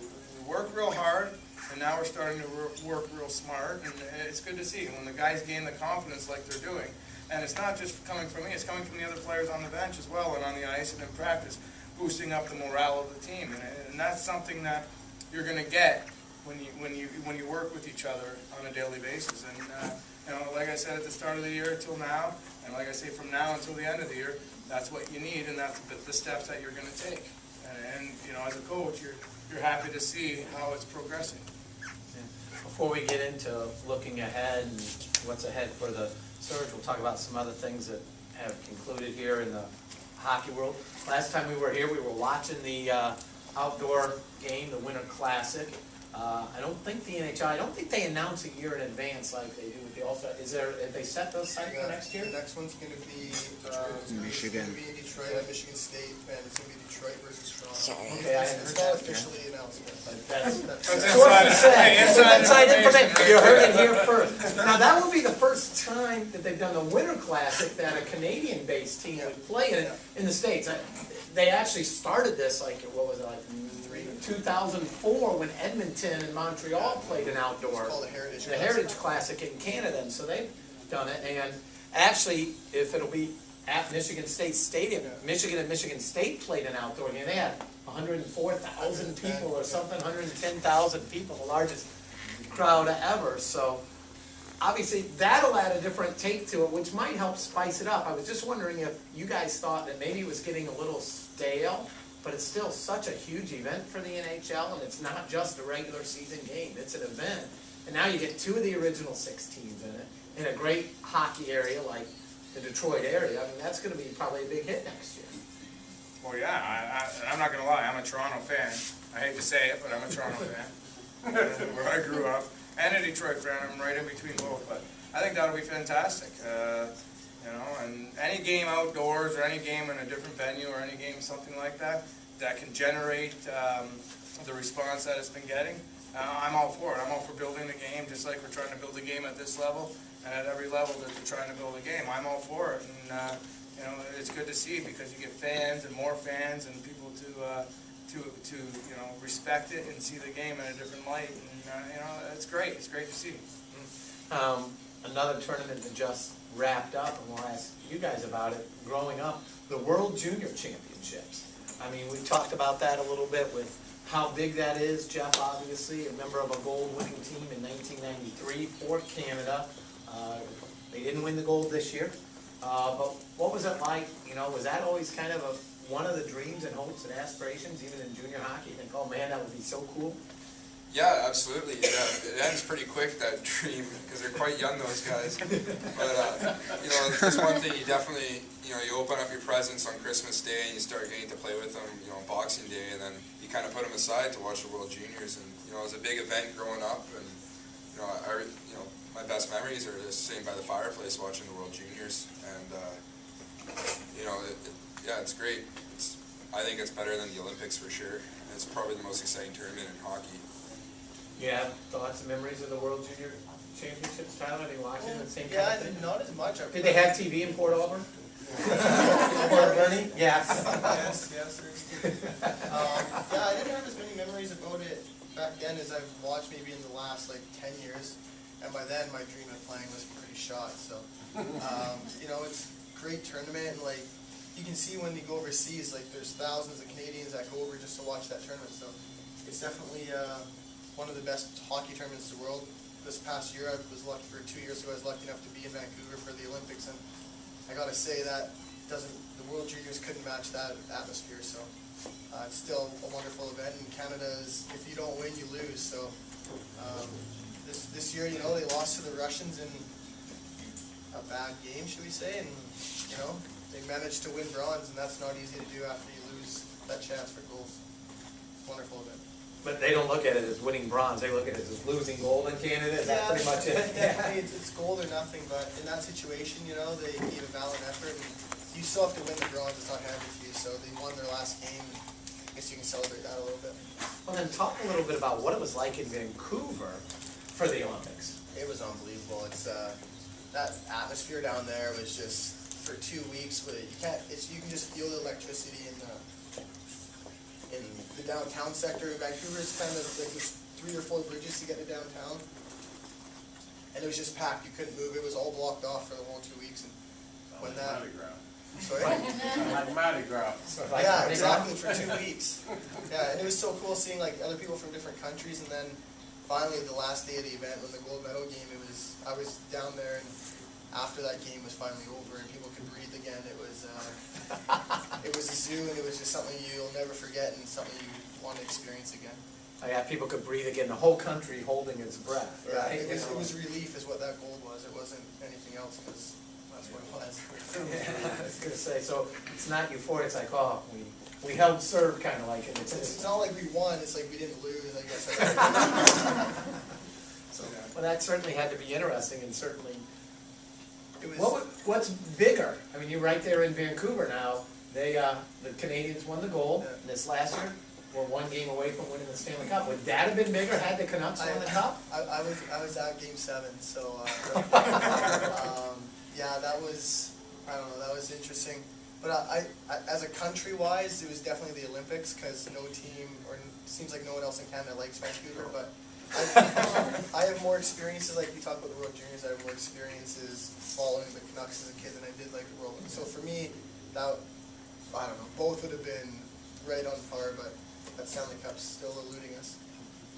B: We work real hard, and now we're starting to work real smart, and it's good to see when the guys gain the confidence like they're doing. And it's not just coming from me, it's coming from the other players on the bench as well and on the ice and in practice, boosting up the morale of the team. And that's something that you're going to get when you work with each other on a daily basis. And like I said at the start of the year till now, and like I say from now until the end of the year, that's what you need, and that's the steps that you're going to take. And as a coach, you're happy to see how it's progressing.
A: Before we get into looking ahead and what's ahead for the Surge, we'll talk about some other things that have concluded here in the hockey world. Last time we were here, we were watching the outdoor game, the Winter Classic. I don't think the NHL, I don't think they announce a year in advance like they do with the All-Star. Have they set those sites for next year?
F: The next one's going to be
H: Michigan.
F: It's going to be in Detroit at Michigan State, and it's going to be Detroit versus Toronto.
A: Okay, I
F: It's not officially announced yet.
A: But that's
B: That's
A: sort of
B: inside
A: inside
B: information.
A: information. You heard it here first. Now, that will be the first time that they've done the Winter Classic that a Canadian-based team would play in the States. They actually started this, 2004, when Edmonton and Montreal played an outdoor.
F: It's called the
A: The Heritage Classic in Canada, and so they've done it. And actually, if it'll be at Michigan State Stadium, Michigan and Michigan State played an outdoor game. They had 104,000 people or something, 110,000 people, the largest crowd ever. So obviously, that'll add a different take to it, which might help spice it up. I was just wondering if you guys thought that maybe it was getting a little stale, but it's still such a huge event for the NHL, and it's not just a regular season game. It's an event. And now you get 2 of the original 6 teams in it, in a great hockey area like the Detroit area. I mean, that's going to be probably a big hit next year.
B: Well, yeah, I'm not going to lie, I'm a Toronto fan. I hate to say it, but I'm a Toronto fan, where I grew up, and a Detroit fan. I'm right in between both, but I think that'll be fantastic. And any game outdoors or any game in a different venue or any game, something like that, that can generate the response that it's been getting, I'm all for it. I'm all for building the game, just like we're trying to build a game at this level, and at every level that we're trying to build a game. I'm all for it, and it's good to see because you get fans and more fans and people to respect it and see the game in a different light, and it's great. It's great to see.
A: Another tournament that just wrapped up, and we'll ask you guys about it. Growing up, the World Junior Championships. I mean, we talked about that a little bit with how big that is. Jeff, obviously, a member of a gold-winning team in 1993 for Canada. They didn't win the gold this year, but what was it like? Was that always kind of one of the dreams and hopes and aspirations, even in junior hockey? You think, oh man, that would be so cool.
E: Yeah, absolutely. Yeah, it ends pretty quick, that dream, because they're quite young, those guys. But, there's one thing you definitely, you open up your presents on Christmas Day and you start getting to play with them, on Boxing Day, and then you kind of put them aside to watch the World Juniors. And, it was a big event growing up, and, my best memories are just sitting by the fireplace watching the World Juniors. And, it's great. I think it's better than the Olympics for sure. It's probably the most exciting tournament in hockey.
A: You have thoughts and memories of the World Junior Championships, Tyler? Are you watching the same
F: Yeah,
A: kind of thing?
F: not as much.
A: Did they have TV in Port Auburn? Port Bernie? Yes.
F: Yes, I didn't have as many memories about it back then as I've watched maybe in the last 10 years. And by then, my dream of playing was pretty shot. So, it's a great tournament. And, you can see when you go overseas, like there's thousands of Canadians that go over just to watch that tournament. So it's definitely one of the best hockey tournaments in the world. This past year, I was lucky, for 2 years ago, I was lucky enough to be in Vancouver for the Olympics, and I gotta say that the World Juniors couldn't match that atmosphere. So it's still a wonderful event, and Canada is, if you don't win, you lose. So this year, you know, they lost to the Russians in a bad game, should we say, and you know, they managed to win bronze, and that's not easy to do after you lose that chance for goals. Wonderful event.
A: But they don't look at it as winning bronze, they look at it as losing gold in Canada, is that pretty much it?
F: Definitely, it's gold or nothing, but in that situation, you know, they gave a valiant effort, and you still have to win the bronze, it's not handed to you, so they won their last game, and I guess you can celebrate that a little bit.
A: Well, then talk a little bit about what it was like in Vancouver for the Olympics.
F: It was unbelievable. It's that atmosphere down there was just for 2 weeks. But you can just feel the electricity in the downtown sector. Vancouver is kind of like there's 3 or 4 bridges to get to downtown, and it was just packed. You couldn't move. It was all blocked off for the whole 2 weeks. And when that, sorry.
G: Like Mardi Gras.
F: Yeah, exactly, for 2 weeks. Yeah, and it was so cool seeing like other people from different countries, and then finally the last day of the event, when the gold medal game, I was down there, and after that game was finally over and people could breathe again, it was a zoo, and it was just something you'll never forget and something you want to experience again.
A: Yeah, people could breathe again, the whole country holding its breath,
F: Yeah,
A: right?
F: it was relief is what that gold was. It wasn't anything else, because that's what it was.
A: Yeah, I was gonna say, so it's not euphoric, it's like, oh, we held serve, kind of like it.
F: It's not like we won, it's like we didn't lose, I guess.
A: So, well, that certainly had to be interesting, and certainly,
F: It was,
A: what's bigger? I mean, you're right there in Vancouver now, the Canadians won the gold this last year. We're 1 game away from winning the Stanley Cup. Would that have been bigger had the Canucks won the Cup?
F: I was at Game 7, so yeah, that was, I don't know, that was interesting. But I as a country-wise, it was definitely the Olympics, because no team, or it seems like no one else in Canada likes Vancouver. But I have more experiences, like we talked about the World Juniors, I have more experiences following the Canucks as a kid than I did like the World. So for me, that, I don't know, both would have been right on par, but that Stanley Cup's still eluding us.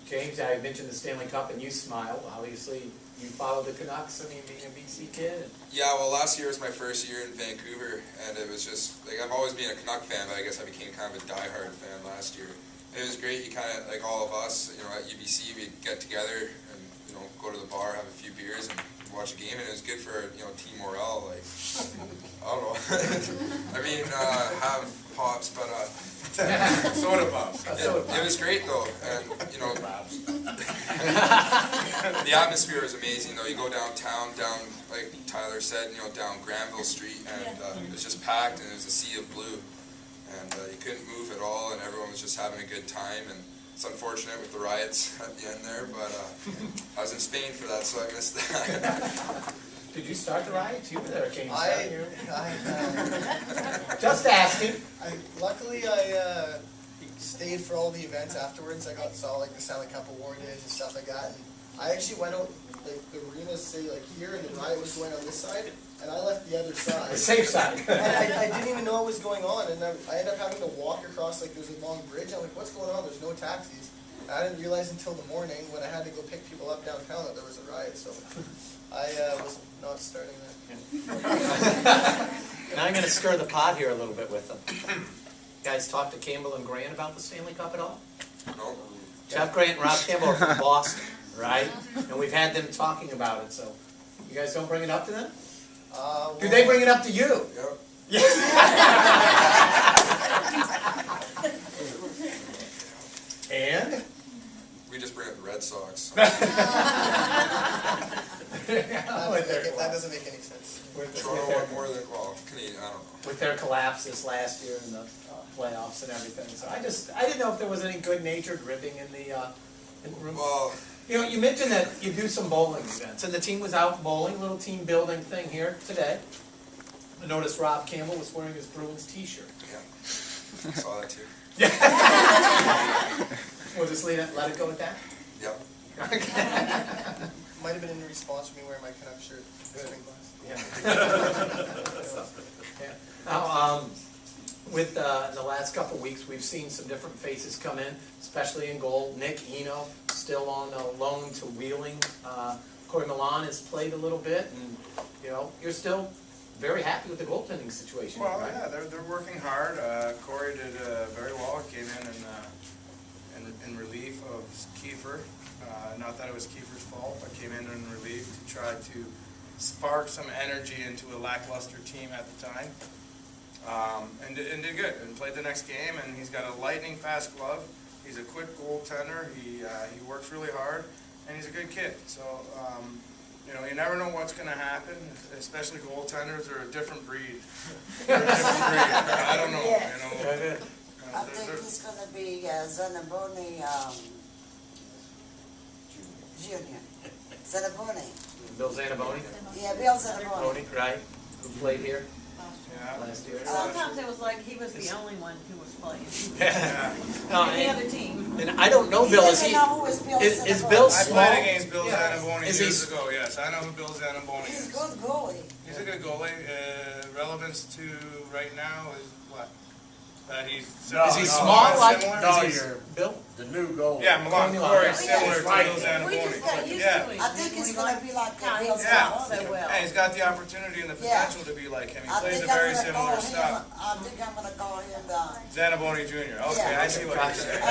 A: James, I mentioned the Stanley Cup, and you smiled. Obviously, you followed the Canucks, I mean, being a BC kid.
E: Yeah, well, last year was my first year in Vancouver, and it was just, like, I've always been a Canuck fan, but I guess I became kind of a diehard fan last year. And it was great. You kind of, like all of us, you know, at UBC, we'd get together and, you know, go to the bar, have a few beers, and watch a game, and it was good for, you know, team morale. Like, I don't know. I mean, have pops, but
B: Soda pops.
E: it was great though, and you know, the atmosphere was amazing though. You go downtown, like Tyler said, you know, down Granville Street, and it was just packed, and it was a sea of blue, and you couldn't move at all, and everyone was just having a good time. And it's unfortunate with the riots at the end there, but I was in Spain for that, so I missed that.
A: Did you start the riot? You were there, James.
F: Just asking. Luckily, I stayed for all the events afterwards. I saw like the Stanley Cup award and stuff like that. And I actually went out, like the arenas say like here, and the riot was going on this side, and I left the other side.
A: The safe side.
F: And I didn't even know what was going on, and I ended up having to walk across, like there's a long bridge. I'm like, what's going on? There's no taxis. And I didn't realize until the morning when I had to go pick people up downtown that there was a riot. So I was not starting that.
A: Now I'm going to stir the pot here a little bit with them. You guys talked to Campbell and Grant about the Stanley Cup at all?
E: No.
A: Jeff Grant and Rob Campbell are from Boston, right? And we've had them talking about it, so you guys don't bring it up to them? Do they bring it up to you?
E: Yep.
A: And?
E: We just bring up the Red Sox.
F: That doesn't make any sense.
E: Toronto won more than, well, Canadian, I don't know.
A: With their collapses last year in the playoffs and everything. So I didn't know if there was any good-natured ribbing in the room.
E: Well,
A: You know, you mentioned that you do some bowling events, and the team was out bowling, little team building thing here today. I noticed Rob Campbell was wearing his Bruins t-shirt.
E: yeah, I saw that too.
A: We'll just let it go with that?
E: Yep.
F: Might have been in response to me wearing my Canuck shirt. Spring glass.
A: Yeah. Now, with in the last couple of weeks, we've seen some different faces come in, especially in goal. Nick Eno still on loan to Wheeling. Corey Milan has played a little bit, and you're still very happy with the goaltending situation.
B: Well,
A: right?
B: yeah, they're working hard. Corey did very well. Came in relief of Kiefer. Not that it was Kiefer's fault, but came in relief to try to spark some energy into a lackluster team at the time. And did good, and played the next game, and he's got a lightning fast glove. He's a quick goaltender. He works really hard, and he's a good kid. So, you never know what's going to happen, especially goaltenders. They're a different breed. They're a different breed. I don't know.
D: I think he's going to be Zanaboni Junior. Zanaboni.
A: Bill Zanaboni.
D: Yeah, Bill Zanaboni.
A: Right? Who played here
B: Yeah.
A: last year?
C: Sometimes it was like he was the only one who was playing.
A: Yeah. No,
C: Any
A: and,
C: other team.
A: and I don't know Bill.
D: He doesn't know who is Bill
A: Is
D: Zanaboni.
A: Bill
B: I
A: small?
B: played against Bill
A: Yeah.
B: Zanaboni
A: Is he
B: years ago, yes. I know who Bill Zanaboni
D: He's
B: is.
D: a good goalie.
B: He's a good goalie. Relevance to right now is what? That he's
A: Is he small like
B: similar?
A: is he
G: you're-
A: Bill?
G: The new goal.
B: Yeah, Milan
A: Milan.
B: Corey
A: Yeah.
B: is similar to
G: Right.
B: Bill
C: We just got
B: Zanaboni.
C: used
B: Yeah.
C: to it.
D: I think it's going to be like
C: Yeah,
D: Bill
C: he's
B: Yeah.
C: so
D: Zanaboni.
C: well.
B: Hey, he's got the opportunity and the
D: Yeah.
B: potential to be like him. He
D: I
B: plays
D: think
B: a very
D: I'm gonna call
B: similar
D: him.
B: style.
D: I think I'm going to call him
B: Zanaboni Jr. Okay,
D: Yeah.
B: I see what you're saying.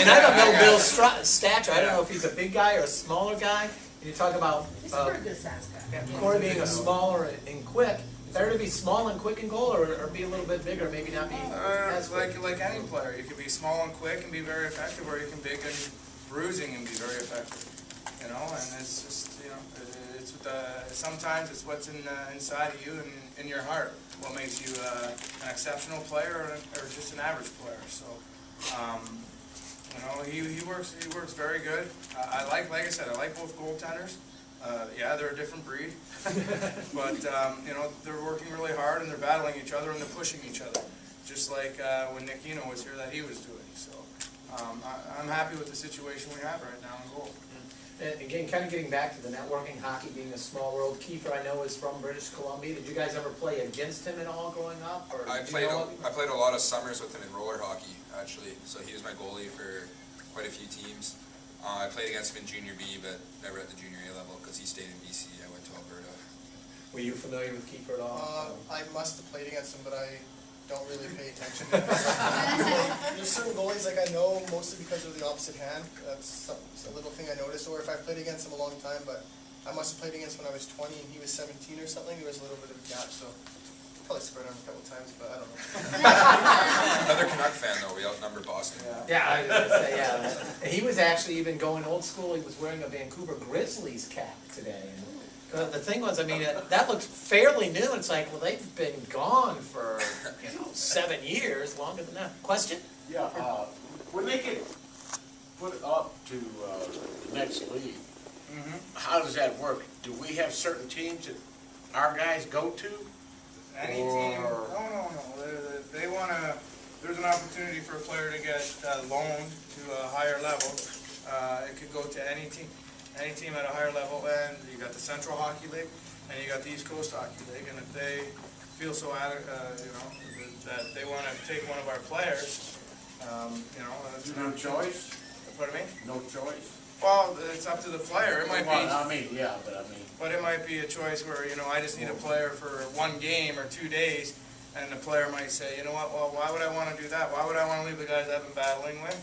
A: And I don't know Bill's stature. I don't know if he's a big guy or a smaller guy. And you talk about
C: He's a pretty good size guy.
A: Corey being a smaller and quick. Better to be small and quick in goal, or be a little bit bigger, maybe not be as
B: It's
A: quick.
B: like any player. You can be small and quick and be very effective, or you can be big and bruising and be very effective. And it's just it's sometimes it's what's inside of you and in your heart what makes you an exceptional player or just an average player. So he works very good. Like I said, I like both goaltenders. Yeah, they're a different breed, but they're working really hard and they're battling each other and they're pushing each other, just like when Nick Eno was here that he was doing. So I'm happy with the situation we have right now in goal.
A: And again, kind of getting back to the networking, hockey being a small world. Kiefer, I know, is from British Columbia. Did you guys ever play against him at all growing up? Or
E: I
A: do you know
E: I played a lot of summers with him in roller hockey, actually. So he was my goalie for quite a few teams. I played against him in junior B, but never at the junior A level because he stayed in BC. I went to Alberta.
A: Were you familiar with Kiefer at all?
F: I must have played against him, but I don't really pay attention. There's certain goalies like I know mostly because of the opposite hand. That's a little thing I noticed. Or if I played against him a long time, but I must have played against him when I was 20 and he was 17 or something. There was a little bit of a gap, so probably spread on him a couple times, but I don't know.
E: Another Canuck fan, though. We outnumber Boston.
A: Yeah, I was going to say, yeah. He was actually even going old school. He was wearing a Vancouver Grizzlies cap today. And the thing was, I mean, that looked fairly new. It's like, well, they've been gone for, 7 years, longer than that. Question?
G: Yeah, when they get put up to the next league, how does that work? Do we have certain teams that our guys go to?
B: Any team? No. They want to. There's an opportunity for a player to get loaned to a higher level. It could go to any team at a higher level. And you got the Central Hockey League, and you got the East Coast Hockey League. And if they feel so, that they want to take one of our players, it's
G: No choice?
B: Pardon me?
G: No choice?
B: Well, it's up to the player. It might be.
G: Well, I mean, yeah, but I mean.
B: But it might be a choice where, I just need a player for 1 game or 2 days, and the player might say, you know what, well, why would I want to do that? Why would I want to leave the guys I've been battling with?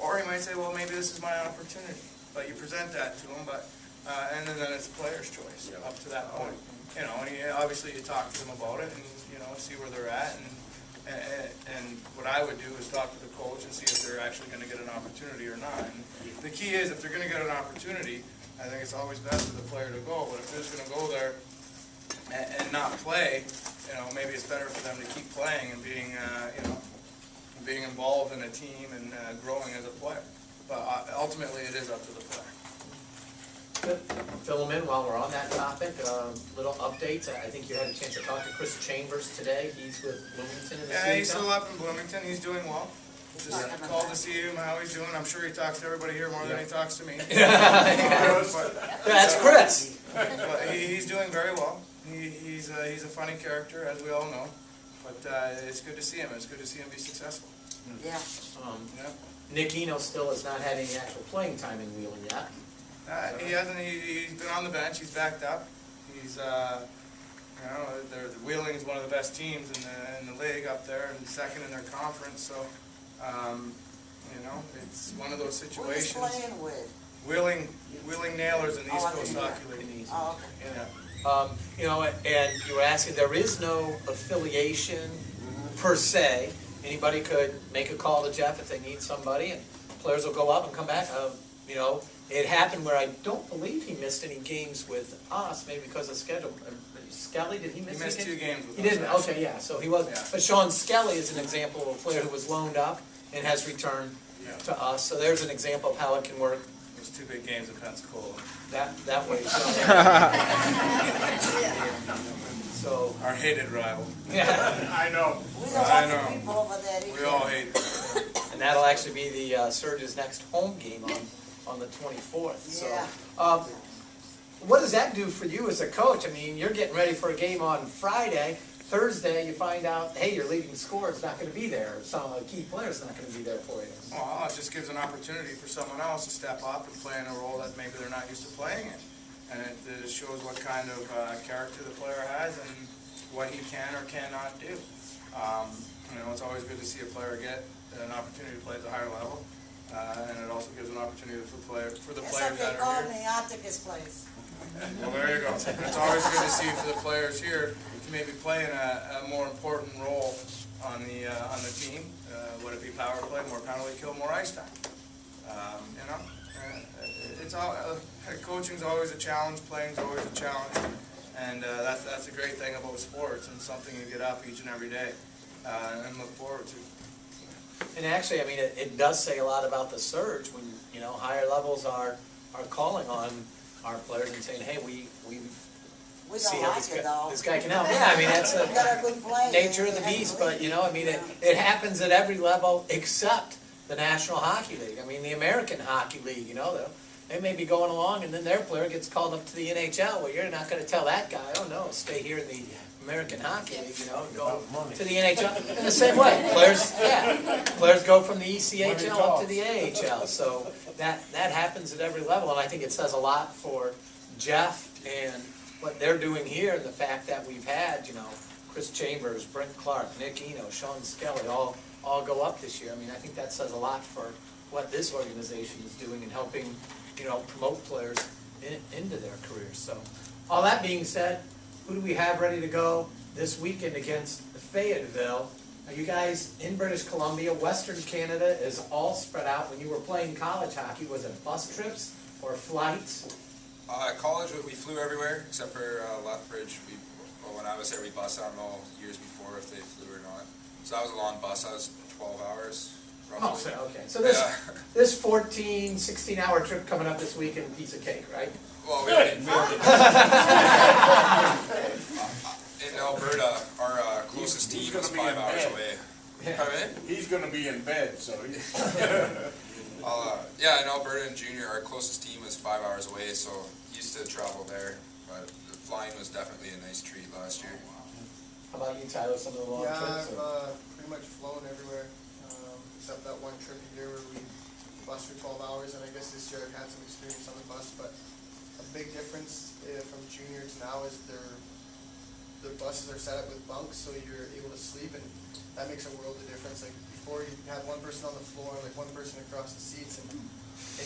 B: Or he might say, well, maybe this is my opportunity. But you present that to him, and then it's the player's choice up to that point. And obviously you talk to them about it and, see where they're at. And what I would do is talk to the coach and see if they're actually going to get an opportunity or not. And the key is, if they're going to get an opportunity, I think it's always best for the player to go. But if they're just going to go there and not play, maybe it's better for them to keep playing and being involved in a team and growing as a player. But ultimately, it is up to the player.
A: Fill them in while we're on that topic. Little updates. I think you had a chance to talk to Chris Chambers today. He's with Bloomington in the
B: Yeah,
A: city.
B: he's still up in Bloomington. He's doing well. Just called to see him, how he's doing. I'm sure he talks to everybody here more than he talks to me.
A: That's Chris.
B: But he's doing very well. He's a funny character, as we all know. But it's good to see him. It's good to see him be successful.
D: Yeah.
B: Yeah.
A: Nick Eno still has not had any actual playing time in Wheeling yet.
B: He hasn't. He's been on the bench. He's backed up. He's you know, the Wheeling is one of the best teams in the league up there, and second in their conference. So you know, it's one of those
D: Who he's
B: situations.
D: playing with?
B: Wheeling Nailers in the East
D: Oh, I
B: Coast
D: mean,
B: Hockey League.
D: Oh, okay.
B: Yeah.
A: You know, and you were asking, there is no affiliation per se. Anybody could make a call to Jeff if they need somebody, and players will go up and come back. You know, it happened where I don't believe he missed any games with us, maybe because of schedule. Skelly, did he miss?
B: He missed
A: any
B: 2 games with
A: He
B: us,
A: didn't.
B: actually.
A: Okay, yeah. So he was.
B: Yeah.
A: But Sean Skelly is an example of a player who was loaned up and has returned
B: Yeah.
A: to us. So there's an example of how it can work
B: There's 2 big games in Pensacola.
A: that way. So
B: Our hated rival.
A: yeah.
G: I know.
D: We don't
B: I
D: want
B: know.
D: the people over there either.
B: We all hate them.
A: And that'll actually be the Surge's next home game on the 24th. So,
D: Yeah.
A: what does that do for you as a coach? I mean, you're getting ready for a game on Friday. Thursday, you find out, hey, your leading scorer is not going to be there. Some key player's not going to be there for you.
B: Well, it just gives an opportunity for someone else to step up and play in a role that maybe they're not used to playing in. And it shows what kind of character the player has and what he can or cannot do. You know, it's always good to see a player get an opportunity to play at the higher level. And it also gives an opportunity for the players
D: That's what they
B: that
D: call
B: are
D: in
B: here.
D: the Arcticus place.
B: Well, there you go. It's always good to see for the players here to maybe play in a more important role on the team. Would it be power play, more penalty kill, more ice time? You know, it's all coaching's always a challenge, playing's always a challenge, and that's a great thing about sports and something you get up each and every day and look forward to.
A: And actually, I mean, it does say a lot about the Surge when, you know, higher levels are calling on our players and saying, hey, we
D: We
A: see
D: don't
A: how
D: like it though.
A: this guy can help. Yeah, I mean, that's
D: We got a good player.
A: nature of the beast, but you know, I mean, it happens at every level except the National Hockey League. I mean, the American Hockey League, you know, they may be going along and then their player gets called up to the NHL. Well, you're not going to tell that guy, oh no, stay here in the American Hockey League, you know, go to the NHL. In the same way, players go from the ECHL up to the AHL. So that happens at every level, and I think it says a lot for Jeff and what they're doing here, and the fact that we've had, you know, Chris Chambers, Brent Clark, Nick Eno, Sean Skelly, all go up this year. I mean, I think that says a lot for what this organization is doing and helping, you know, promote players into their careers. So, all that being said, who do we have ready to go this weekend against Fayetteville? Are you guys in British Columbia? Western Canada is all spread out. When you were playing college hockey, was it bus trips or flights?
E: College, we flew everywhere except for Lethbridge. When I was there, we bused. I don't know years before if they flew or not. So that was a long bus. That was 12 hours, roughly.
A: Oh, so, okay. So this 14, 16-hour trip coming up this weekend, piece of cake, right?
E: Well, in Alberta, our closest team is 5 hours away. Pardon?
G: He's gonna be in bed, so.
E: Yeah, in Alberta and junior, our closest team is 5 hours away, so used to travel there. But the flying was definitely a nice treat last year.
A: How about you, Tyler? Some of the long
F: Yeah,
A: trips?
F: I've pretty much flown everywhere, except that one trip a year where we bus for 12 hours, and I guess this year I've had some experience on the bus, but a big difference from junior to now is the buses are set up with bunks, so you're able to sleep, and that makes a world of difference. Like before, you had one person on the floor, like one person across the seats, and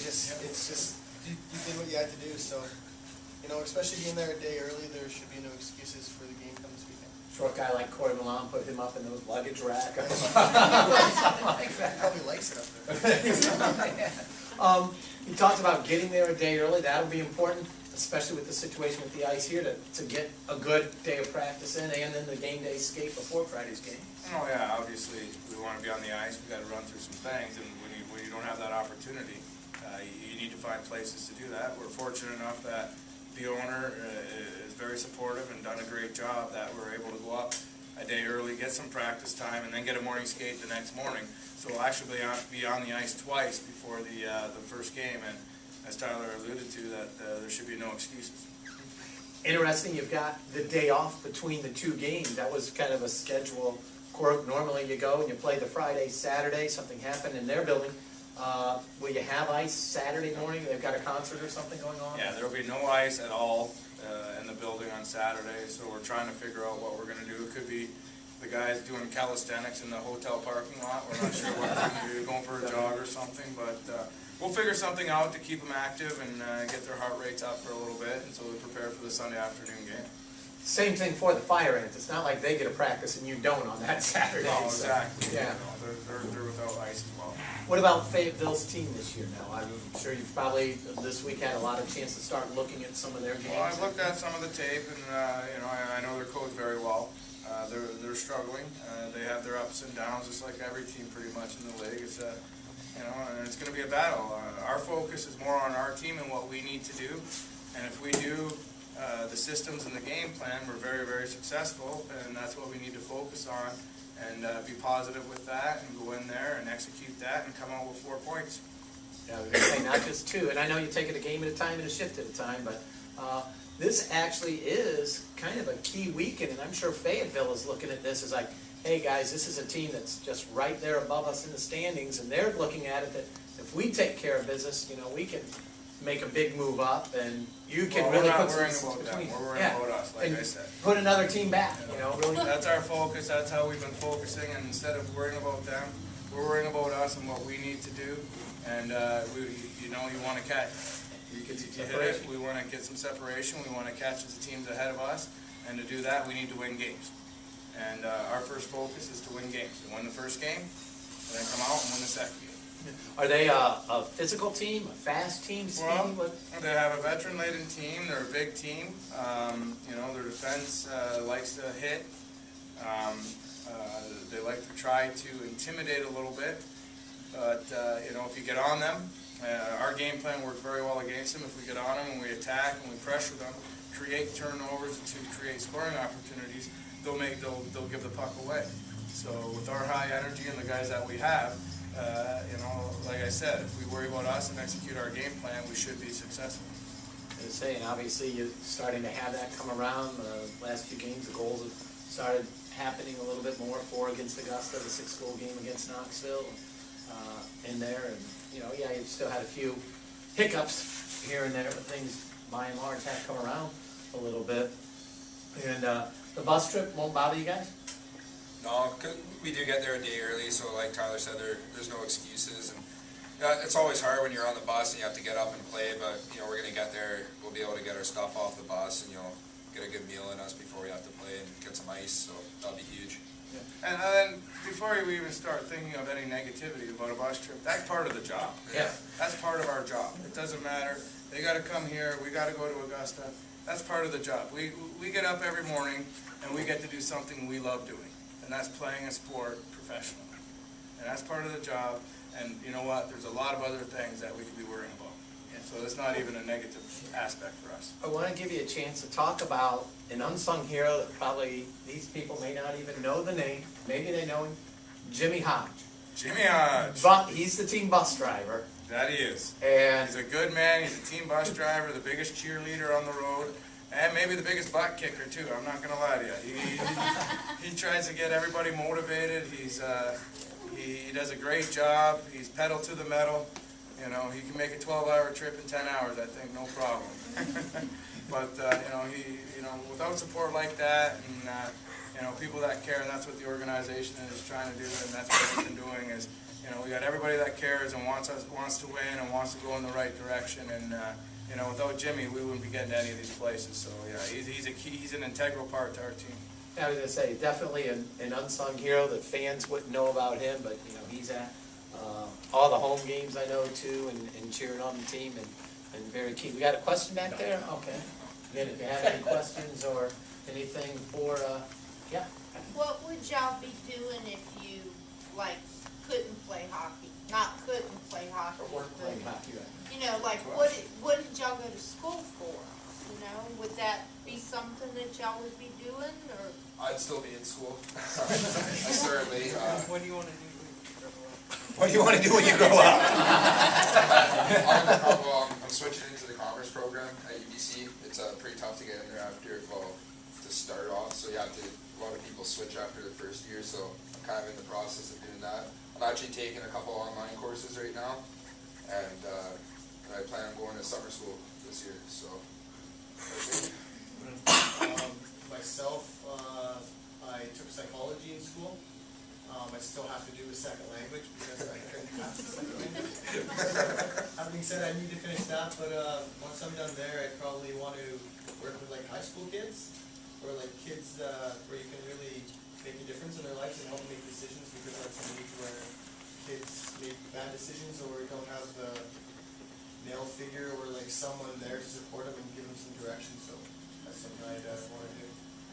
F: it's just you did what you had to do. So, you know, especially being there a day early, there should be no excuses for the game coming this weekend.
A: Short guy like Corey Milan, put him up in the luggage rack or something like
F: He
A: that.
F: probably likes it up there.
A: He talked about getting there a day early. That'll be important, especially with the situation with the ice here, to get a good day of practice in, and then the game day skate before Friday's game.
B: Oh yeah, obviously we want to be on the ice. We got to run through some things, and when you don't have that opportunity, you need to find places to do that. We're fortunate enough that the owner is very supportive and done a great job that we're able to go up a day early, get some practice time, and then get a morning skate the next morning. So we'll actually be on the ice twice before the first game, and as Tyler alluded to, that there should be no excuses.
A: interesting, you've got the day off between the two games. That was kind of a schedule quirk. Normally you go and you play the Friday, Saturday, something happened in their building. Will you have ice Saturday morning? They've got a concert or something going on?
B: Yeah, there'll be no ice at all in the building on Saturday, so we're trying to figure out what we're gonna do. It could be the guys doing calisthenics in the hotel parking lot. We're not sure what they're gonna do, going for a jog or something, but we'll figure something out to keep them active and get their heart rates up for a little bit, and so we prepare for the Sunday afternoon game.
A: Same thing for the fire ants. It's not like they get a practice and you don't on that Saturday.
B: No,
A: so,
B: exactly.
A: Yeah.
B: You know, they're without ice as well.
A: What about Fayetteville's team this year now? I'm sure you've probably this week had a lot of chance to start looking at some of their games.
B: Well, I've looked at some of the tape, and you know, I know their coach very well. They're struggling. They have their ups and downs, just like every team pretty much in the league. It's you know, and it's going to be a battle. Our focus is more on our team and what we need to do, and if we do the systems and the game plan, we're very, very successful, and that's what we need to focus on, and be positive with that, and go in there and execute that, and come out with 4 points.
A: Yeah, I was going to say not just two, and I know you take it a game at a time and a shift at a time, but this actually is kind of a key weekend, and I'm sure Fayetteville is looking at this as like, hey guys, this is a team that's just right there above us in the standings, and they're looking at it that if we take care of business, you know, we can make a big move up, and you can really put some
B: We're not worrying about them. We're worrying about us, like I said.
A: Put another team back, you know, really.
B: That's our focus. That's how we've been focusing, and instead of worrying about them, we're worrying about us and what we need to do. And you know, you want to catch. You hit it. We want to get some separation. We want to catch the teams ahead of us, and to do that, we need to win games. And our first focus is to win games. And win the first game, and then come out and win the second game.
A: Are they a physical team, a fast team?
B: Well, they have a veteran-laden team. They're a big team. You know, their defense likes to hit. They like to try to intimidate a little bit. But, you know, if you get on them, our game plan works very well against them. If we get on them and we attack and we pressure them, create turnovers to create scoring opportunities, they'll give the puck away. So with our high energy and the guys that we have, you know, like I said, if we worry about us and execute our game plan, we should be successful.
A: I was saying, obviously, you're starting to have that come around. The last few games, the goals have started happening a little bit more. 4 against Augusta, the 6-goal game against Knoxville in there. And, you know, yeah, you've still had a few hiccups here and there, but things, by and large, have come around a little bit. And the bus trip won't bother you guys?
E: No, 'cause we do get there a day early, so like Tyler said, there's no excuses. And it's always hard when you're on the bus and you have to get up and play, but you know, we're going to get there, we'll be able to get our stuff off the bus and, you know, get a good meal in us before we have to play and get some ice, so that'll be huge.
B: Yeah. And then, before we even start thinking of any negativity about a bus trip, that's part of the job.
A: Yeah.
B: That's part of our job. It doesn't matter. They got to come here. We got to go to Augusta. That's part of the job. We get up every morning and we get to do something we love doing, and that's playing a sport professionally. And that's part of the job. And you know what? There's a lot of other things that we could be worrying about. So it's not even a negative aspect for us.
A: I want to give you a chance to talk about an unsung hero that probably these people may not even know the name. Maybe they know him. Jimmy Hodge.
B: Jimmy Hodge.
A: But he's the team bus driver.
B: That he is.
A: And
B: He's a good man. He's a team bus driver, the biggest cheerleader on the road, and maybe the biggest butt kicker too. I'm not going to lie to you. He tries to get everybody motivated. He does a great job. He's pedal to the metal. You know, he can make a 12-hour trip in 10 hours, I think, no problem. But you know, without support like that, and you know, people that care, and that's what the organization is trying to do, and that's what we've been doing. Is, you know, we got everybody that cares and wants to win and wants to go in the right direction. And you know, without Jimmy, we wouldn't be getting to any of these places. So yeah, he's a key. He's an integral part to our team.
A: I was going to say, definitely an unsung hero that fans wouldn't know about him, but you know, he's at all the home games I know too, and cheering on the team, and very key. We got a question back there? Okay. Again, if you have any questions or anything for, yeah.
H: What would y'all be doing if you, like, couldn't play hockey? Not couldn't play hockey,
A: Or weren't
H: but,
A: playing hockey, right?
H: you know, like, what did y'all go to school for? You know, would that be something that y'all would be doing, or?
E: I'd still be in school. Certainly.
C: What do you want to do?
A: What do you want to do when you grow up?
E: I'm switching into the commerce program, program at UBC. It's pretty tough to get in there after, to start off. So a lot of people switch after the first year. So I'm kind of in the process of doing that. I'm actually taking a couple online courses right now, and I plan on going to summer school this year. So.
F: Myself, I took psychology in school. I still have to do a second language because I couldn't pass the second language. Having said I need to finish that, but once I'm done there, I'd probably want to work with like high school kids, or like kids where you can really make a difference in their lives and help them make decisions, because that's an age where kids make bad decisions or don't have the male figure or like someone there to support them and give them some direction. So that's something I'd want to do.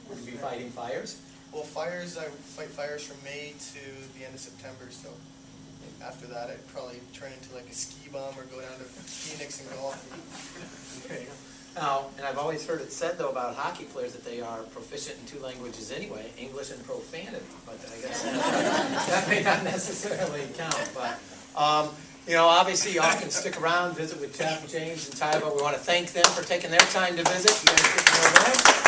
A: Would you be fighting fires?
F: Well, fires, I fight fires from May to the end of September, so after that I'd probably turn into like a ski bum or go down to Phoenix and golf.
A: Now, and I've always heard it said though about hockey players that they are proficient in 2 languages anyway, English and profanity, but I guess that may not necessarily count. But, you know, obviously y'all can stick around, visit with Jeff, James, and Ty, but we want to thank them for taking their time to visit. You guys get to know them.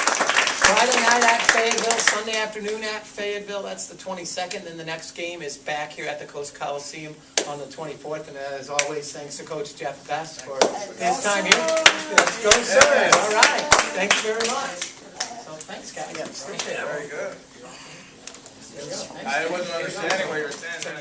A: Friday night at Fayetteville, Sunday afternoon at Fayetteville, that's the 22nd, and the next game is back here at the Coast Coliseum on the 24th, and as always, thanks to Coach Jeff Bes for his time here. Let's go, sir. All right, thanks very much. So, thanks, guys. Appreciate it.
B: Very good. I wasn't understanding what you were saying.